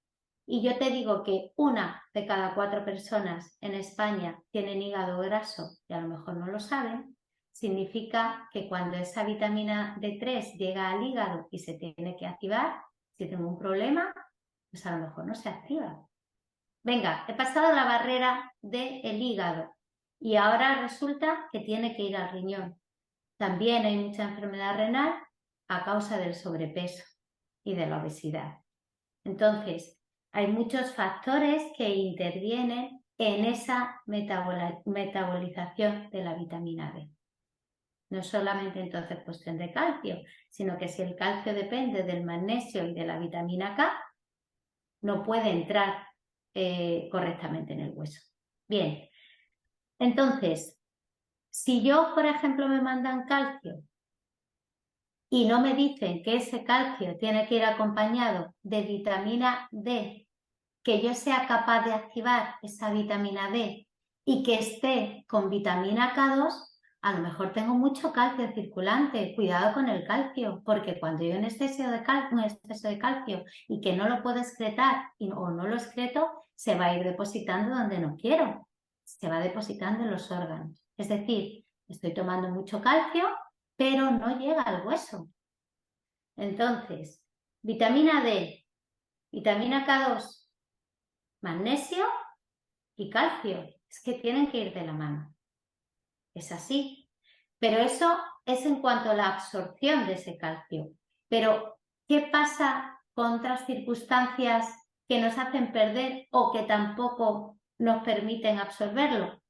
y yo te digo que 1 de cada 4 personas en España tienen hígado graso y a lo mejor no lo saben, significa que cuando esa vitamina D3 llega al hígado y se tiene que activar, si tengo un problema, pues a lo mejor no se activa. Venga, he pasado la barrera del hígado y ahora resulta que tiene que ir al riñón. También hay mucha enfermedad renal a causa del sobrepeso y de la obesidad. Entonces, hay muchos factores que intervienen en esa metabolización de la vitamina D. No solamente entonces cuestión de calcio, sino que si el calcio depende del magnesio y de la vitamina K, no puede entrar correctamente en el hueso. Bien, entonces, si yo, por ejemplo, me mandan calcio y no me dicen que ese calcio tiene que ir acompañado de vitamina D, que yo sea capaz de activar esa vitamina D y que esté con vitamina K2, a lo mejor tengo mucho calcio circulante. Cuidado con el calcio, porque cuando hay un exceso de calcio y que no lo puedo excretar o no lo excreto, se va a ir depositando donde no quiero. Se va depositando en los órganos. Es decir, estoy tomando mucho calcio, pero no llega al hueso. Entonces, vitamina D, vitamina K2, magnesio y calcio. Es que tienen que ir de la mano. Es así. Pero eso es en cuanto a la absorción de ese calcio. Pero, ¿qué pasa con otras circunstancias que nos hacen perder o que tampoco nos permiten absorberlo?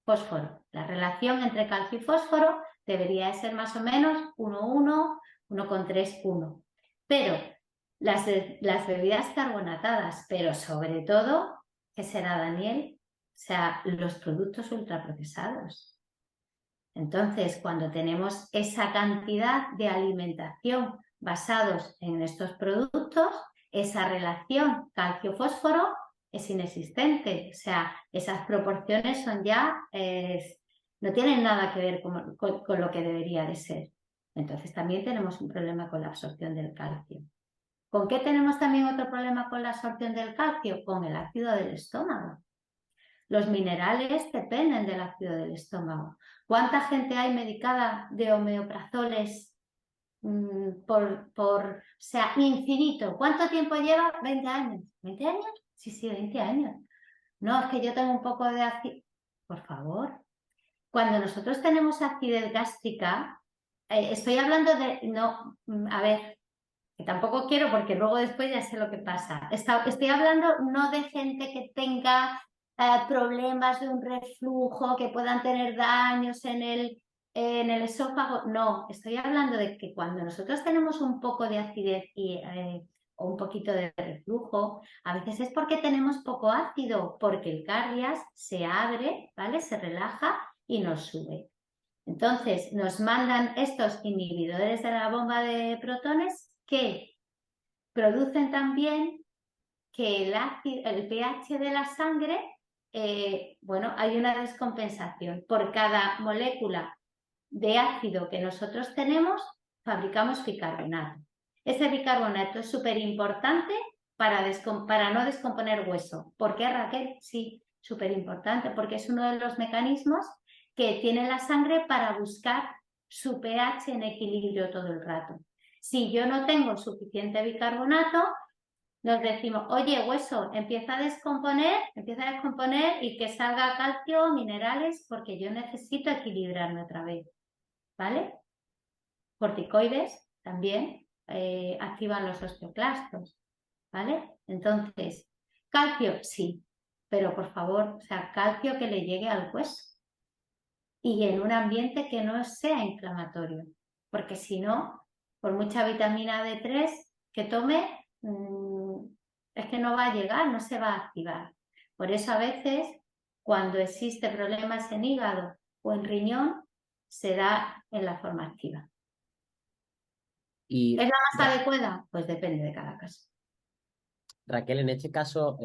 Fósforo. La relación entre calcio y fósforo debería de ser más o menos 1,1, 1,3, 1. Pero las bebidas carbonatadas, pero sobre todo, ¿qué será, Daniel? O sea, los productos ultraprocesados. Entonces, cuando tenemos esa cantidad de alimentación basados en estos productos, esa relación calcio-fósforo es inexistente. O sea, esas proporciones son ya, no tienen nada que ver con lo que debería de ser. Entonces, también tenemos un problema con la absorción del calcio. ¿Con qué tenemos también otro problema con la absorción del calcio? Con el ácido del estómago. Los minerales dependen del ácido del estómago. ¿Cuánta gente hay medicada de omeoprazoles o sea, infinito? ¿Cuánto tiempo lleva? 20 años. ¿20 años? Sí, sí, 20 años. No, es que yo tengo un poco de ácido. Por favor. Cuando nosotros tenemos acidez gástrica, estoy hablando de, no, a ver, que tampoco quiero porque luego después ya sé lo que pasa. Estoy hablando no de gente que tenga problemas de un reflujo, que puedan tener daños en el esófago. No, estoy hablando de que cuando nosotros tenemos un poco de acidez o un poquito de reflujo, a veces es porque tenemos poco ácido, porque el cardias se abre, ¿vale? Se relaja y nos sube. Entonces, nos mandan estos inhibidores de la bomba de protones que producen también que el pH de la sangre, bueno, hay una descompensación. Por cada molécula de ácido que nosotros tenemos, fabricamos bicarbonato. Ese bicarbonato es súper importante para no descomponer hueso. ¿Por qué, Raquel? Sí, súper importante, porque es uno de los mecanismos que tiene la sangre para buscar su pH en equilibrio todo el rato. Si yo no tengo suficiente bicarbonato, nos decimos, oye, hueso, empieza a descomponer y que salga calcio, minerales, porque yo necesito equilibrarme otra vez, ¿vale? Corticoides también activan los osteoclastos, ¿vale? Entonces, calcio, sí, pero por favor, o sea, calcio que le llegue al hueso y en un ambiente que no sea inflamatorio, porque si no, por mucha vitamina D3 que tome, es que no va a llegar, no se va a activar. Por eso a veces, cuando existe problemas en hígado o en riñón, se da en la forma activa. Y ¿Es la más adecuada? Pues depende de cada caso. Raquel, en este caso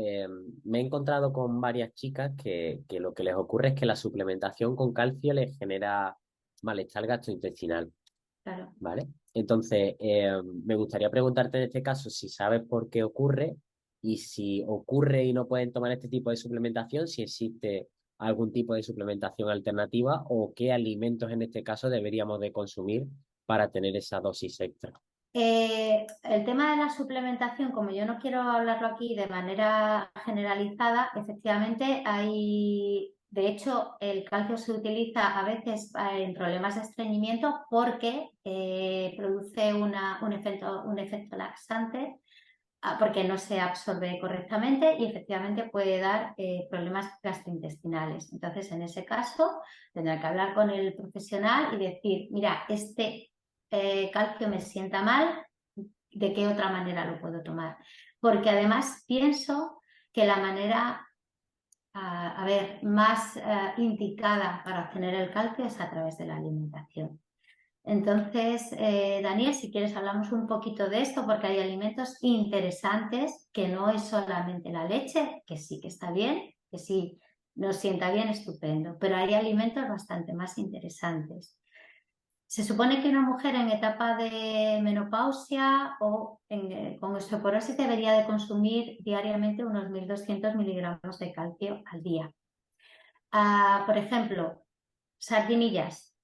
me he encontrado con varias chicas que lo que les ocurre es que la suplementación con calcio les genera malestar gastrointestinal, Claro. ¿vale? Entonces, me gustaría preguntarte en este caso si sabes por qué ocurre y si ocurre y no pueden tomar este tipo de suplementación, si existe algún tipo de suplementación alternativa o qué alimentos en este caso deberíamos de consumir para tener esa dosis extra. El tema de la suplementación, como yo no quiero hablarlo aquí de manera generalizada, efectivamente de hecho, el calcio se utiliza a veces en problemas de estreñimiento porque produce un efecto laxante, porque no se absorbe correctamente y efectivamente puede dar problemas gastrointestinales. Entonces, en ese caso, tendrá que hablar con el profesional y decir, mira, este calcio me sienta mal, ¿de qué otra manera lo puedo tomar? Porque además pienso que la manera, más indicada para obtener el calcio es a través de la alimentación. Entonces, Daniel, si quieres hablamos un poquito de esto porque hay alimentos interesantes que no es solamente la leche, que sí que está bien, que sí nos sienta bien, estupendo, pero hay alimentos bastante más interesantes. Se supone que una mujer en etapa de menopausia o con osteoporosis debería de consumir diariamente unos 1.200 miligramos de calcio al día. Por ejemplo, sardinillas.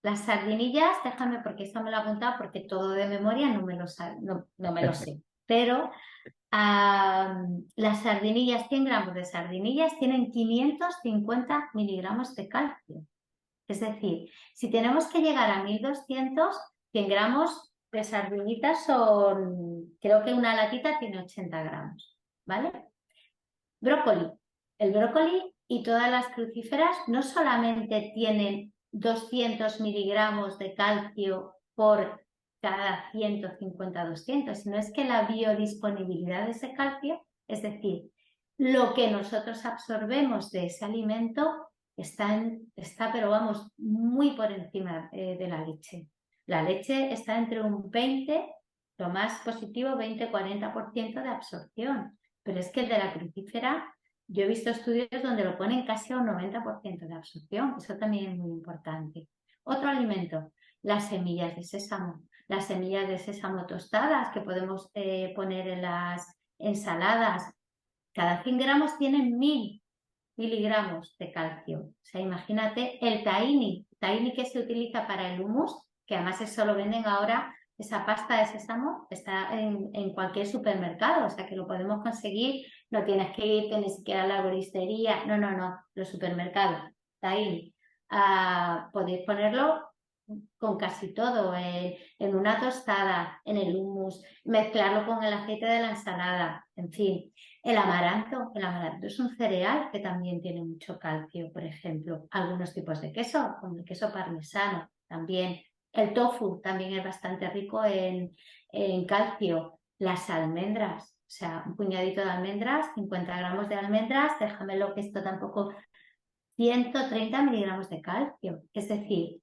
Las sardinillas, déjame porque esto me lo he apuntado porque todo de memoria no me lo sé. Pero las sardinillas, 100 gramos de sardinillas tienen 550 miligramos de calcio. Es decir, si tenemos que llegar a 1.200, 100 gramos de sardinitas son, creo que una latita tiene 80 gramos, ¿vale? Brócoli. El brócoli y todas las crucíferas no solamente tienen 200 miligramos de calcio por cada 150-200, sino es que la biodisponibilidad de ese calcio, es decir, lo que nosotros absorbemos de ese alimento está, pero vamos, muy por encima de la leche. La leche está entre un 20, lo más positivo, 20-40% de absorción, pero es que el de la crucífera, yo he visto estudios donde lo ponen casi a un 90% de absorción, eso también es muy importante. Otro alimento, las semillas de sésamo. Las semillas de sésamo tostadas que podemos poner en las ensaladas, cada 100 gramos tienen 1000 miligramos de calcio. O sea, imagínate el tahini que se utiliza para el hummus, que además eso lo venden ahora, esa pasta de sésamo está en cualquier supermercado, o sea que lo podemos conseguir, no tienes que irte ni siquiera a la arboristería, no, los supermercados, tahini. Podéis ponerlo con casi todo, en una tostada, en el hummus, mezclarlo con el aceite de la ensalada, en fin. El amaranto es un cereal que también tiene mucho calcio, por ejemplo. Algunos tipos de queso, como el queso parmesano, también. El tofu también es bastante rico en calcio. Las almendras, o sea, un puñadito de almendras, 50 gramos de almendras, déjamelo que esto tampoco, 130 miligramos de calcio. Es decir,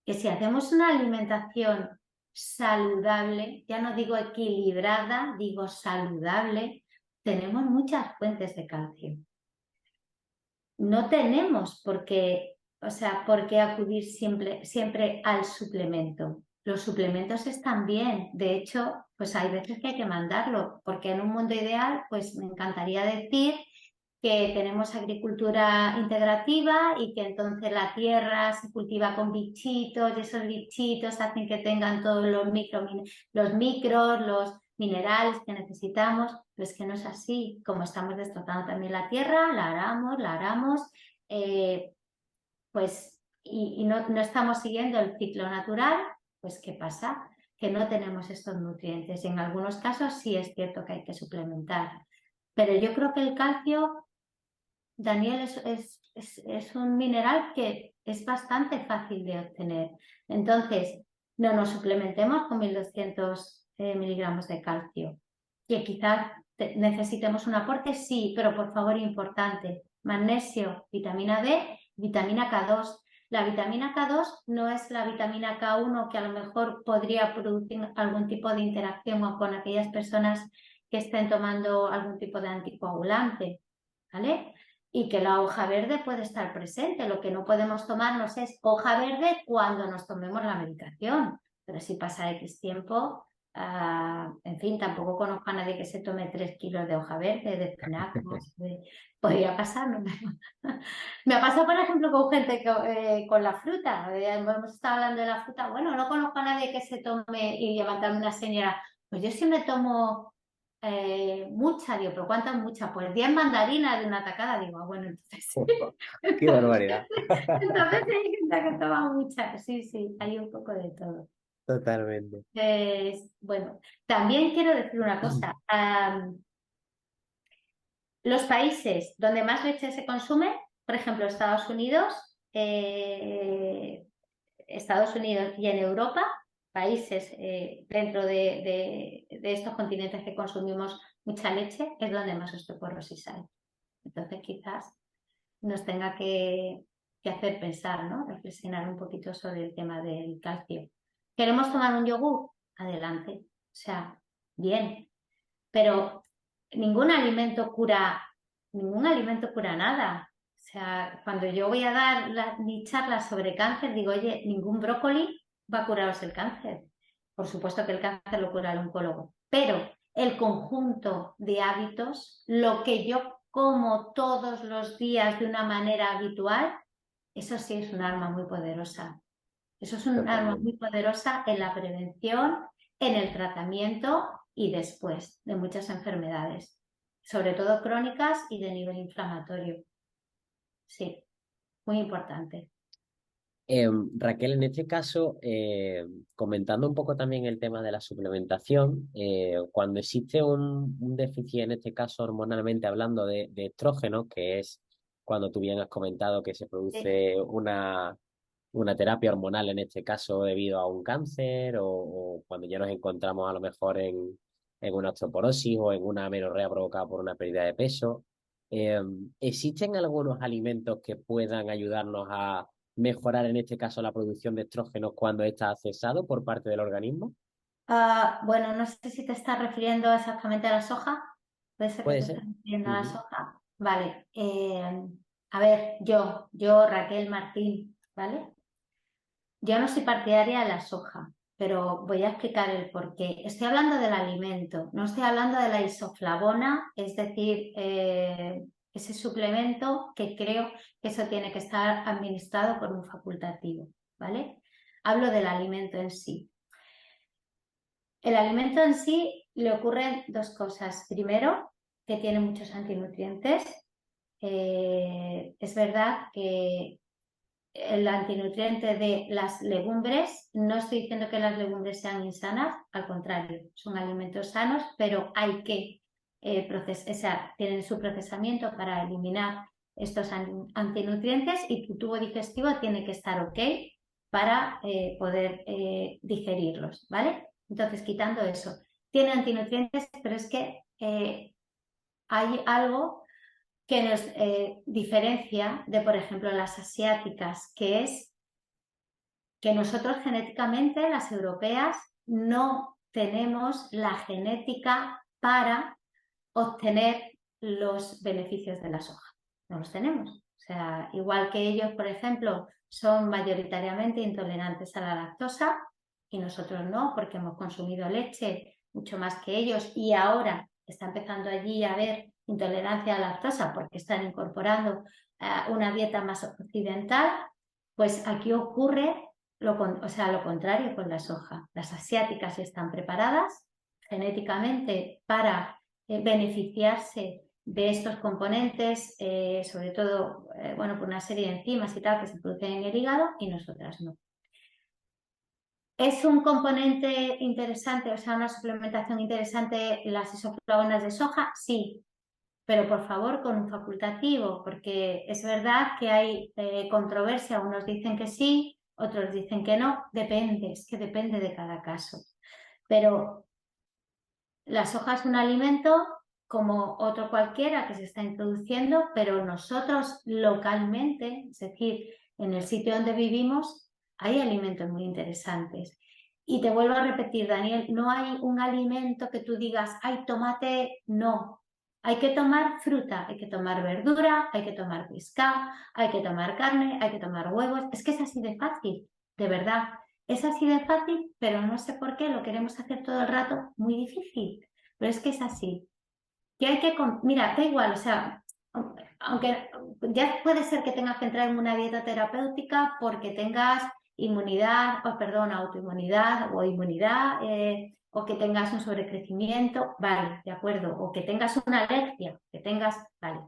que si hacemos una alimentación saludable, ya no digo equilibrada, digo saludable, tenemos muchas fuentes de calcio. No tenemos por qué acudir siempre al suplemento. Los suplementos están bien, de hecho, pues hay veces que hay que mandarlo, porque en un mundo ideal, pues me encantaría decir que tenemos agricultura integrativa y que entonces la tierra se cultiva con bichitos y esos bichitos hacen que tengan todos los micros, los minerales que necesitamos, pero es que no es así. Como estamos destrozando también la tierra, la aramos, pues, y no estamos siguiendo el ciclo natural, pues ¿qué pasa? Que no tenemos estos nutrientes. Y en algunos casos sí es cierto que hay que suplementar. Pero yo creo que el calcio, Daniel, es un mineral que es bastante fácil de obtener. Entonces, no nos suplementemos con 1200 miligramos de calcio. Que quizás necesitemos un aporte, sí, pero por favor, importante, magnesio, vitamina D, vitamina K2. La vitamina K2 no es la vitamina K1 que a lo mejor podría producir algún tipo de interacción con aquellas personas que estén tomando algún tipo de anticoagulante, ¿vale? Y que la hoja verde puede estar presente. Lo que no podemos tomarnos es hoja verde cuando nos tomemos la medicación. Pero si pasa X tiempo, en fin, tampoco conozco a nadie que se tome 3 kilos de hoja verde, de espinacas. Podría pasar, ¿no? Me ha pasado, por ejemplo, con gente con la fruta. Hemos estado hablando de la fruta. Bueno, no conozco a nadie que se tome y levantarme una señora. Pues yo sí me tomo mucha, digo, ¿pero cuántas muchas? Pues 10 mandarinas de una tacada, digo, bueno, entonces, Qué barbaridad. entonces hay gente que toma muchas, sí, hay un poco de todo. Totalmente. Bueno, también quiero decir una cosa, los países donde más leche se consume, por ejemplo, Estados Unidos y en Europa, países dentro de estos continentes que consumimos mucha leche, es donde más osteoporosis hay. Entonces quizás nos tenga que hacer pensar, ¿no? Reflexionar un poquito sobre el tema del calcio. ¿Queremos tomar un yogur? Adelante. O sea, bien. Pero ningún alimento cura nada. O sea, cuando yo voy a dar mi charla sobre cáncer, digo, oye, ningún brócoli va a curaros el cáncer. Por supuesto que el cáncer lo cura el oncólogo, pero el conjunto de hábitos, lo que yo como todos los días de una manera habitual, eso sí es un arma muy poderosa. Eso es un arma Totalmente. muy poderosa en la prevención, en el tratamiento y después de muchas enfermedades, sobre todo crónicas y de nivel inflamatorio. Sí, muy importante. Raquel, en este caso, comentando un poco también el tema de la suplementación, cuando existe un déficit, en este caso hormonalmente hablando de estrógeno, que es cuando tú bien has comentado que se Sí. produce una terapia hormonal en este caso debido a un cáncer o cuando ya nos encontramos a lo mejor en una osteoporosis o en una amenorrea provocada por una pérdida de peso. Eh, ¿Existen algunos alimentos que puedan ayudarnos a mejorar en este caso la producción de estrógenos cuando está cesado por parte del organismo? Bueno, no sé si te estás refiriendo exactamente a la soja. Puede ser que Puede te ser. estés refiriendo a la Ujú. soja. Vale. A ver, yo, Raquel Martín, ¿vale? Yo no soy partidaria de la soja, pero voy a explicar el porqué. Estoy hablando del alimento, no estoy hablando de la isoflavona, es decir, ese suplemento que creo que eso tiene que estar administrado por un facultativo, ¿vale? Hablo del alimento en sí. El alimento en sí le ocurren dos cosas. Primero, que tiene muchos antinutrientes. Es verdad que el antinutriente de las legumbres, no estoy diciendo que las legumbres sean insanas, al contrario, son alimentos sanos, pero hay que o sea, tienen su procesamiento para eliminar estos antinutrientes y tu tubo digestivo tiene que estar ok para poder digerirlos, ¿vale? Entonces, quitando eso, tiene antinutrientes, pero es que hay algo que nos diferencia de, por ejemplo, las asiáticas, que es que nosotros genéticamente, las europeas, no tenemos la genética para obtener los beneficios de la soja. No los tenemos. O sea, igual que ellos, por ejemplo, son mayoritariamente intolerantes a la lactosa y nosotros no, porque hemos consumido leche mucho más que ellos y ahora está empezando allí a haber intolerancia a la lactosa porque están incorporando una dieta más occidental, pues aquí ocurre o sea, lo contrario con la soja. Las asiáticas están preparadas genéticamente para beneficiarse de estos componentes, sobre todo, bueno, por una serie de enzimas y tal que se producen en el hígado y nosotras no. ¿Es un componente interesante, o sea, una suplementación interesante las isoflavonas de soja? Sí, pero por favor con un facultativo, porque es verdad que hay controversia, unos dicen que sí, otros dicen que no, depende, es que depende de cada caso. Pero la soja es un alimento como otro cualquiera que se está introduciendo, pero nosotros localmente, es decir, en el sitio donde vivimos, hay alimentos muy interesantes. Y te vuelvo a repetir, Daniel, no hay un alimento que tú digas, hay tomate, no. Hay que tomar fruta, hay que tomar verdura, hay que tomar pescado, hay que tomar carne, hay que tomar huevos. Es que es así de fácil, de verdad. Es así de fácil, pero no sé por qué lo queremos hacer todo el rato muy difícil. Pero es que es así. Que hay que, mira, da igual, o sea, aunque ya puede ser que tengas que entrar en una dieta terapéutica porque tengas inmunidad, o perdón, autoinmunidad o inmunidad, o que tengas un sobrecrecimiento, vale, de acuerdo, o que tengas una alergia, que tengas, vale.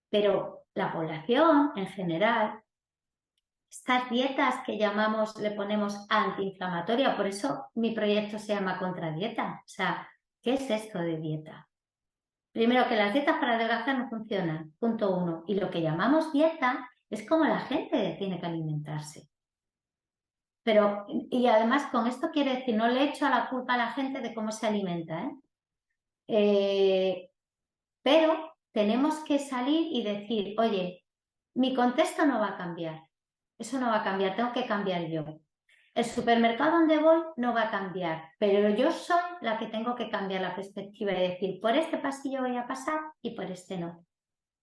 Pero la población en general, estas dietas que llamamos, le ponemos antiinflamatoria, por eso mi proyecto se llama Contradieta. O sea, ¿qué es esto de dieta? Primero, que las dietas para adelgazar no funcionan, punto uno. Y lo que llamamos dieta es como la gente tiene que alimentarse. Pero, y además con esto quiere decir, no le echo a la culpa a la gente de cómo se alimenta, ¿eh? Pero tenemos que salir y decir, oye, mi contexto no va a cambiar. Eso no va a cambiar, tengo que cambiar yo. El supermercado donde voy no va a cambiar, pero yo soy la que tengo que cambiar la perspectiva y decir, por este pasillo voy a pasar y por este no.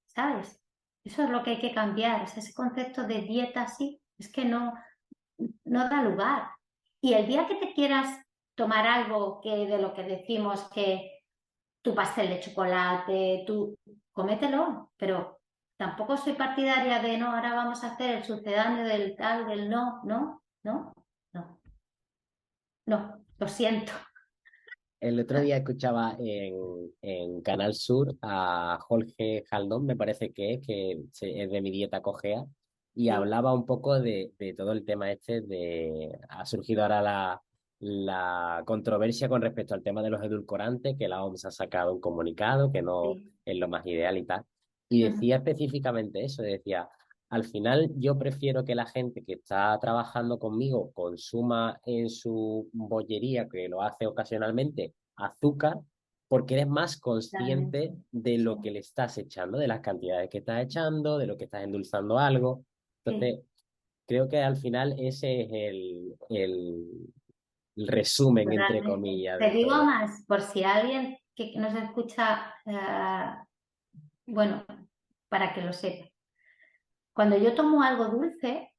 ¿Sabes? Eso es lo que hay que cambiar. O sea, ese concepto de dieta así es que no da lugar. Y el día que te quieras tomar algo que de lo que decimos que tu pastel de chocolate, tú comételo, pero tampoco soy partidaria de no, ahora vamos a hacer el sucedáneo del tal, del no, no, no, no, no, lo siento. El otro día escuchaba en Canal Sur a Jorge Jaldón, me parece es de Mi Dieta Cogea, y Sí, hablaba un poco de todo el tema este de... Ha surgido ahora la controversia con respecto al tema de los edulcorantes, que la OMS ha sacado un comunicado que no sí, es lo más ideal y tal. Y Ujú. decía específicamente eso, decía, al final yo prefiero que la gente que está trabajando conmigo consuma en su bollería, que lo hace ocasionalmente, azúcar, porque eres más consciente Realmente. de Sí, lo que le estás echando, de las cantidades que estás echando, de lo que estás endulzando algo. sí. Entonces, creo que al final ese es el resumen, entre Realmente. comillas, Te de digo todo. más, por si alguien que nos escucha, bueno, para que lo sepa. Cuando yo tomo algo dulce,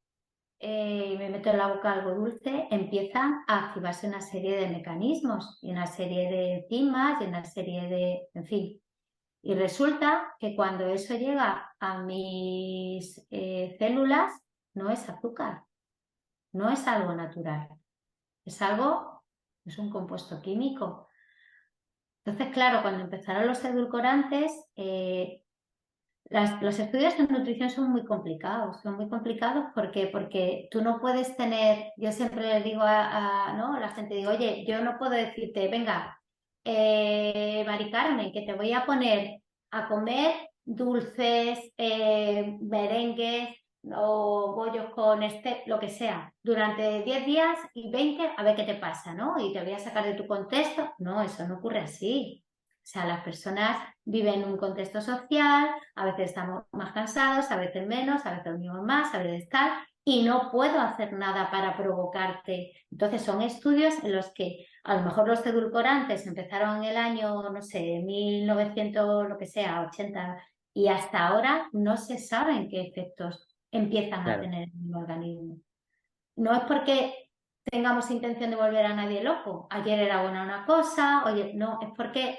y me meto en la boca algo dulce, empiezan a activarse una serie de mecanismos y una serie de enzimas y una serie de, en fin. Y resulta que cuando eso llega a mis células, no es azúcar, no es algo natural, es algo, es un compuesto químico. Entonces, claro, cuando empezaron los edulcorantes, los estudios de nutrición son muy complicados porque tú no puedes tener, yo siempre les digo ¿no? A la gente, digo, oye, yo no puedo decirte, venga, Mari Carmen, que te voy a poner a comer dulces, merengues o bollos con este, lo que sea, durante 10 días y 20 a ver qué te pasa, ¿no? Y te voy a sacar de tu contexto. No, eso no ocurre así. O sea, las personas viven en un contexto social, a veces estamos más cansados, a veces menos, a veces dormimos más, a veces tal, y no puedo hacer nada para provocarte. Entonces son estudios en los que a lo mejor los edulcorantes empezaron en el año, no sé, 1900, lo que sea, 80, y hasta ahora no se saben qué efectos empiezan a Claro, tener en el organismo. No es porque tengamos intención de volver a nadie loco. Ayer era buena una cosa, oye, no, es porque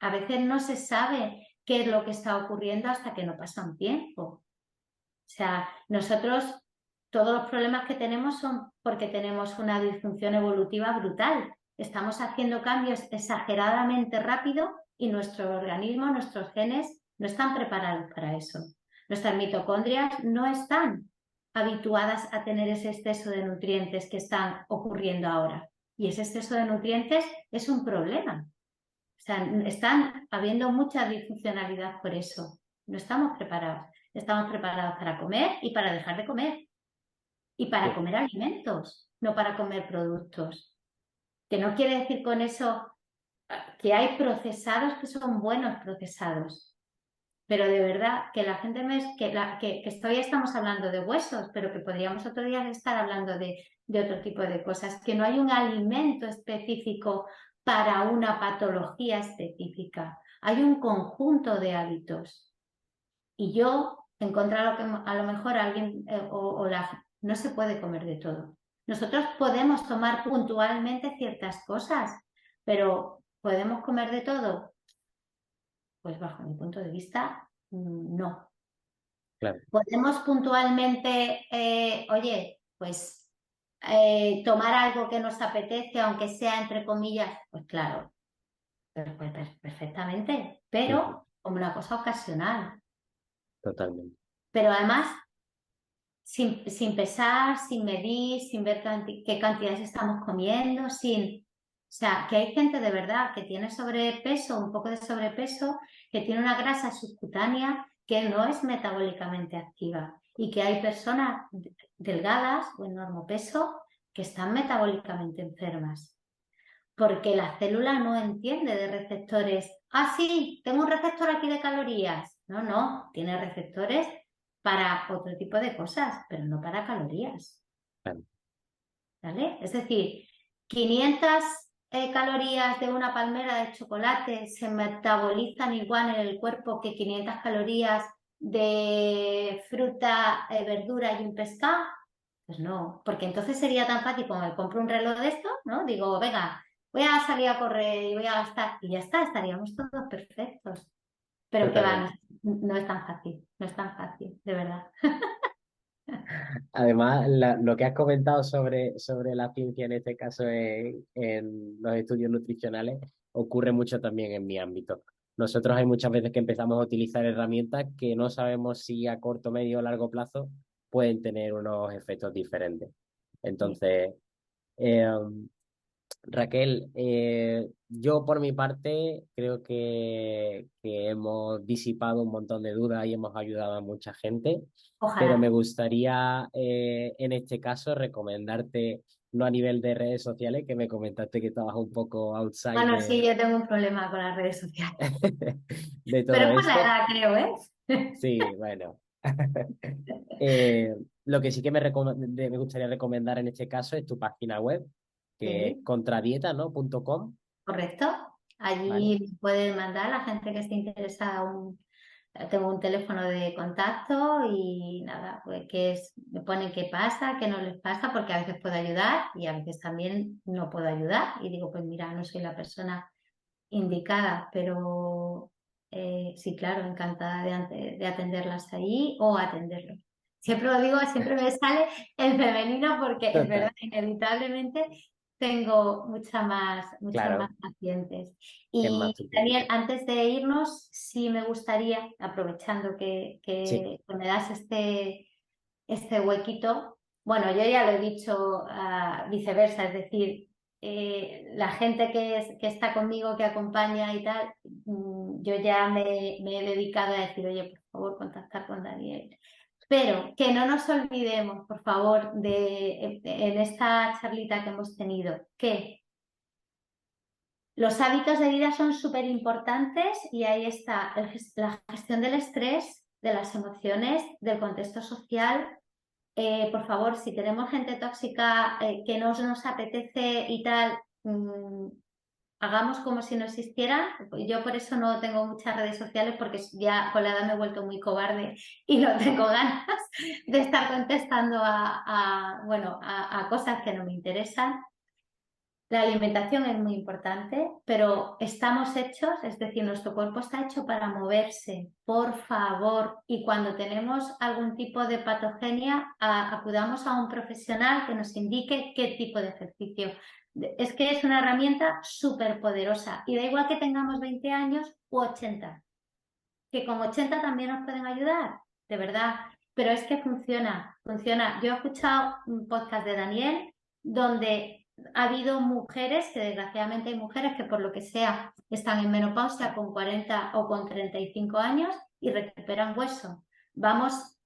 a veces no se sabe qué es lo que está ocurriendo hasta que no pasa un tiempo. O sea, nosotros todos los problemas que tenemos son porque tenemos una disfunción evolutiva brutal. Estamos haciendo cambios exageradamente rápido y nuestro organismo, nuestros genes no están preparados para eso. Nuestras mitocondrias no están habituadas a tener ese exceso de nutrientes que están ocurriendo ahora. Y ese exceso de nutrientes es un problema. O sea, están habiendo mucha disfuncionalidad por eso. No estamos preparados. Estamos preparados para comer y para dejar de comer. Y para sí, comer alimentos, no para comer productos. Que no quiere decir con eso que hay procesados que son buenos procesados. Pero de verdad que la gente que hoy estamos hablando de huesos, pero que podríamos otro día estar hablando de otro tipo de cosas, que no hay un alimento específico para una patología específica. Hay un conjunto de hábitos. Y yo he encontrado que a lo mejor alguien no se puede comer de todo. Nosotros podemos tomar puntualmente ciertas cosas, pero ¿podemos comer de todo? Pues bajo mi punto de vista, no. claro. Podemos puntualmente, oye, pues tomar algo que nos apetece, aunque sea entre comillas, pues claro, perfectamente, Ujú, pero como una cosa ocasional. totalmente. Pero además sin pesar, sin medir, sin ver qué cantidades estamos comiendo, O sea, que hay gente de verdad que tiene sobrepeso, un poco de sobrepeso, que tiene una grasa subcutánea que no es metabólicamente activa y que hay personas delgadas o en normopeso que están metabólicamente enfermas. Porque la célula no entiende de receptores. Ah, sí, tengo un receptor aquí de calorías. No, no, tiene receptores para otro tipo de cosas, pero no para calorías. Claro. ¿Vale? Es decir, 500 calorías de una palmera de chocolate se metabolizan igual en el cuerpo que 500 calorías de fruta, verdura y un pescado. Pues no, porque entonces sería tan fácil como me compro un reloj de esto, ¿no? Digo, venga, voy a salir a correr y voy a gastar y ya está, estaríamos todos perfectos. Pero que va, Totalmente. no es tan fácil, no es tan fácil, de verdad. Además, lo que has comentado sobre la ciencia, en este caso en los estudios nutricionales, ocurre mucho también en mi ámbito. Nosotros hay muchas veces que empezamos a utilizar herramientas que no sabemos si a corto, medio o largo plazo pueden tener unos efectos diferentes. Sí, Entonces, eh, Raquel, yo por mi parte creo que hemos disipado un montón de dudas y hemos ayudado a mucha gente, pero me Ojalá. gustaría en este caso recomendarte, no a nivel de redes sociales, que me comentaste que estabas un poco outside Bueno, sí, yo tengo un problema con las redes sociales, de pero todo es por la esto. edad, creo, ¿eh? Sí, bueno. Lo que sí que me gustaría recomendar en este caso es tu página web, que es Sí. contradieta, ¿no? .com, Correcto. ¿vale? Allí me pueden mandar la gente que esté interesada tengo un teléfono de contacto y nada, pues me ponen qué pasa, qué no les pasa, porque a veces puedo ayudar y a veces también no puedo ayudar. Y digo, pues mira, no soy la persona indicada, pero sí, claro, encantada de atenderlas ahí o atenderlos. Siempre lo digo, siempre me sale en femenino porque es verdad, Total, inevitablemente tengo muchos más claro, pacientes. que es más Y tu Daniel, público. antes de irnos, sí me gustaría, aprovechando Sí, que me das este huequito. Bueno, yo ya lo he dicho, viceversa, es decir, la gente que está conmigo, que acompaña y tal, yo ya me he dedicado a decir, oye, por favor, contactar con Daniel. Pero que no nos olvidemos, por favor, en esta charlita que hemos tenido, que los hábitos de vida son súper importantes y ahí está la gestión del estrés, de las emociones, del contexto social. Por favor, si tenemos gente tóxica que no nos apetece y tal, hagamos como si no existieran. Yo por eso no tengo muchas redes sociales porque ya con la edad me he vuelto muy cobarde y no tengo ganas de estar contestando bueno, a cosas que no me interesan. La alimentación es muy importante, pero estamos hechos, es decir, nuestro cuerpo está hecho para moverse, por favor. Y cuando tenemos algún tipo de patogenia, acudamos a un profesional que nos indique qué tipo de ejercicio. Es que es una herramienta súper poderosa y da igual que tengamos 20 años u 80, que con 80 también nos pueden ayudar, de verdad. Pero es que funciona, funciona. Yo he escuchado un podcast de Daniel donde ha habido mujeres, que desgraciadamente hay mujeres que por lo que sea están en menopausia con 40 o con 35 años y recuperan hueso. Vamos,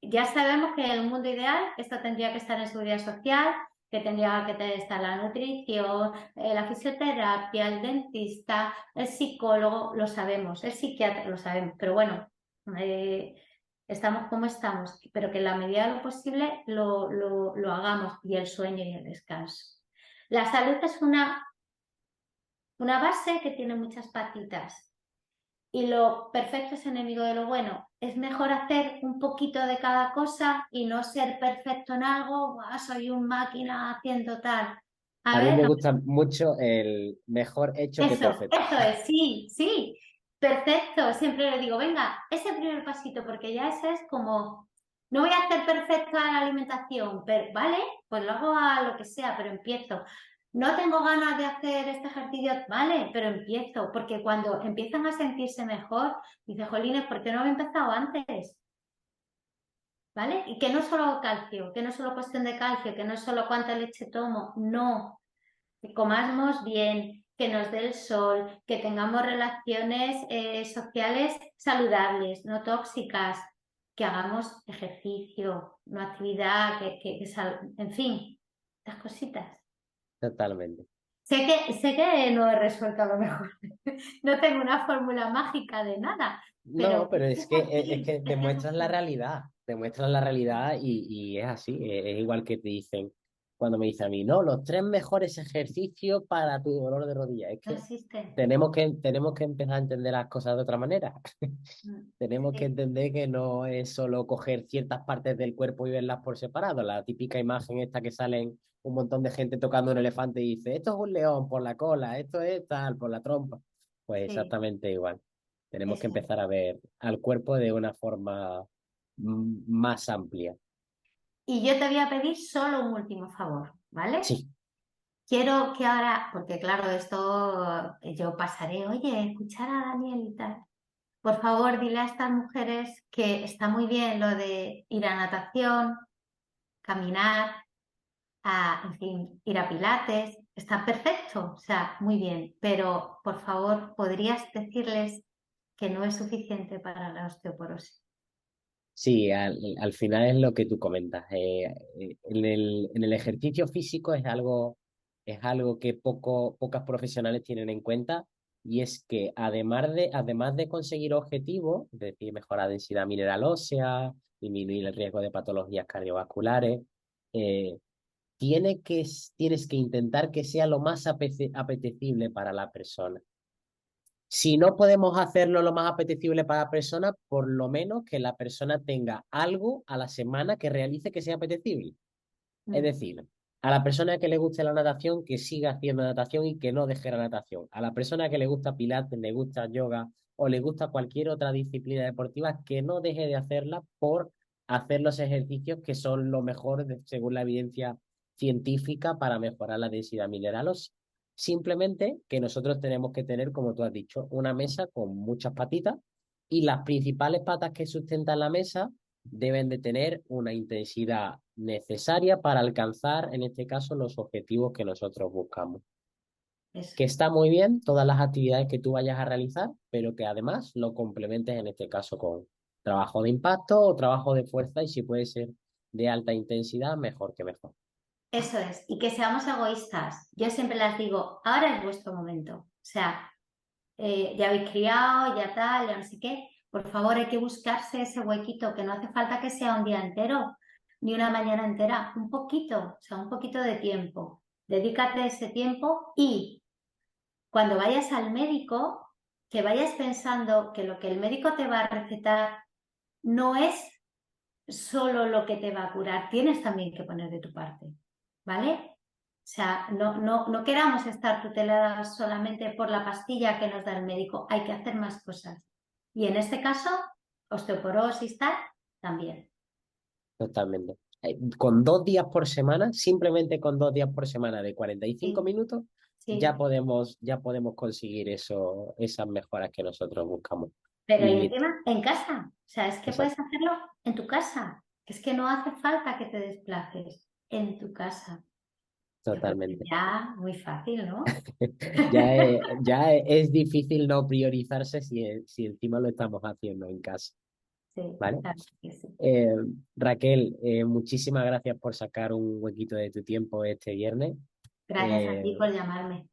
ya sabemos que en el mundo ideal esto tendría que estar en seguridad social, que tendría que estar la nutrición, la fisioterapia, el dentista, el psicólogo, lo sabemos, el psiquiatra, lo sabemos, pero bueno, eh, estamos como estamos, pero que en la medida de lo posible lo hagamos y el sueño y el descanso. La salud es una base que tiene muchas patitas y lo perfecto es enemigo de lo bueno. Es mejor hacer un poquito de cada cosa y no ser perfecto en algo. "Buah, soy un máquina haciendo tal". A a mí ver, me no. gusta mucho el mejor hecho que perfecto. Eso es, sí, sí. Perfecto. Siempre le digo, venga, ese primer pasito, porque ya ese es como, no voy a hacer perfecta la alimentación, pero vale, pues lo hago a lo que sea, pero empiezo. No tengo ganas de hacer este ejercicio, vale, pero empiezo, porque cuando empiezan a sentirse mejor, dice, Jolines, ¿por qué no había empezado antes? ¿Vale? Y que no solo calcio, que no solo cuestión de calcio, que no solo cuánta leche tomo, no, que comamos bien, que nos dé el sol, que tengamos relaciones sociales saludables, no tóxicas, que hagamos ejercicio, no actividad, en fin, estas cositas. Totalmente. Sé que no he resuelto a lo mejor, no tengo una fórmula mágica de nada, No, pero pero es así, que demuestras la realidad y es así, es igual que te dicen cuando me dicen a mí, no, los tres mejores ejercicios para tu dolor de rodilla. Es no que existe. tenemos que empezar a entender las cosas de otra manera. Tenemos que Sí, entender que no es solo coger ciertas partes del cuerpo y verlas por separado. La típica imagen esta que salen un montón de gente tocando un elefante y dice, esto es un león por la cola, esto es tal, por la trompa. Pues sí, exactamente igual. Tenemos que eso. empezar a ver al cuerpo de una forma más amplia. Y yo te voy a pedir solo un último favor, ¿vale? Sí, Quiero que ahora, porque claro, esto yo pasaré, oye, escuchar a Daniel y tal. Por favor, dile a estas mujeres que está muy bien lo de ir a natación, caminar, en fin, ir a pilates, está perfecto, o sea, muy bien, pero por favor, ¿podrías decirles que no es suficiente para la osteoporosis? Sí, al final es lo que tú comentas. En el ejercicio físico es algo que pocas profesionales tienen en cuenta y es que además de conseguir objetivos, es decir, mejorar densidad mineral ósea, disminuir el riesgo de patologías cardiovasculares, eh, tienes que intentar que sea lo más apetecible para la persona. Si no podemos hacerlo lo más apetecible para la persona, por lo menos que la persona tenga algo a la semana que realice que sea apetecible. Es Mm, decir, a la persona que le guste la natación, que siga haciendo natación y que no deje la natación. A la persona que le gusta pilates, le gusta yoga o le gusta cualquier otra disciplina deportiva, que no deje de hacerla por hacer los ejercicios que son lo mejor según la evidencia científica para mejorar la densidad mineral ósea. Simplemente que nosotros tenemos que tener, como tú has dicho, una mesa con muchas patitas y las principales patas que sustentan la mesa deben de tener una intensidad necesaria para alcanzar, en este caso, los objetivos que nosotros buscamos. eso. Que está muy bien todas las actividades que tú vayas a realizar, pero que además lo complementes, en este caso, con trabajo de impacto o trabajo de fuerza y si puede ser de alta intensidad, mejor que mejor. Eso es, y que seamos egoístas. Yo siempre les digo, ahora es vuestro momento. O sea, ya habéis criado, ya tal, ya no sé qué. Por favor, hay que buscarse ese huequito, que no hace falta que sea un día entero, ni una mañana entera, un poquito, o sea, un poquito de tiempo. Dedícate ese tiempo y cuando vayas al médico, que vayas pensando que lo que el médico te va a recetar no es solo lo que te va a curar, tienes también que poner de tu parte, ¿vale? O sea, no queramos estar tuteladas solamente por la pastilla que nos da el médico, hay que hacer más cosas. Y en este caso, osteoporosis tal, también. Totalmente. Con 2 días por semana, simplemente con 2 días por semana de 45 Sí, minutos, sí. ya podemos conseguir esas mejoras que nosotros buscamos. Pero y Y encima en casa, o sea, es que puedes exacto, hacerlo en tu casa, es que no hace falta que te desplaces en tu casa. Yo creo que totalmente. ya muy fácil, ¿no? Es difícil no priorizarse si encima lo estamos haciendo en casa, Sí, ¿vale? claro que sí. Eh, Raquel, muchísimas gracias por sacar un huequito de tu tiempo este viernes. Gracias a Eh, ti por llamarme.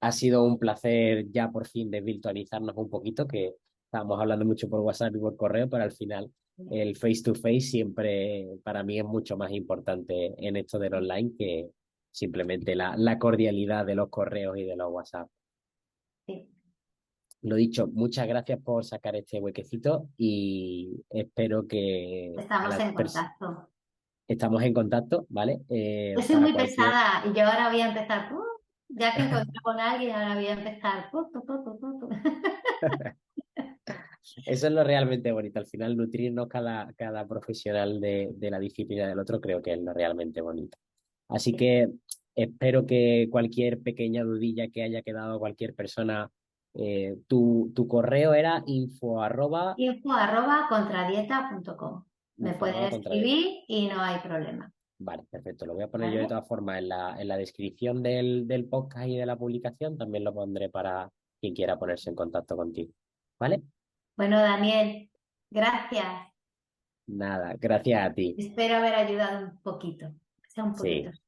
Ha sido un placer ya por fin desvirtualizarnos un poquito, que estábamos hablando mucho por WhatsApp y por correo, pero al final el face to face siempre para mí es mucho más importante en esto del online que simplemente la cordialidad de los correos y de los WhatsApp. Sí. Lo dicho, muchas gracias por sacar este huequecito y espero que a Estamos las en contacto. estamos en contacto, ¿vale? Yo soy Para muy cualquier pesada y yo ahora voy a empezar, ya que encontré con alguien, ahora voy a empezar. Eso es lo realmente bonito. Al final, nutrirnos cada profesional de la disciplina del otro, creo que es lo realmente bonito. Así Sí. que espero que cualquier pequeña dudilla que haya quedado a cualquier persona, tu correo era Info@contradieta.com. Me info pueden arroba contradieta. escribir y no hay problema. Vale, perfecto. Lo voy a poner yo de ¿Vale? todas formas en la descripción del podcast y de la publicación. También lo pondré para quien quiera ponerse en contacto contigo. ¿Vale? Bueno, Daniel, gracias. Nada, gracias a ti. Espero haber ayudado un poquito, que sea un poquito. Sí.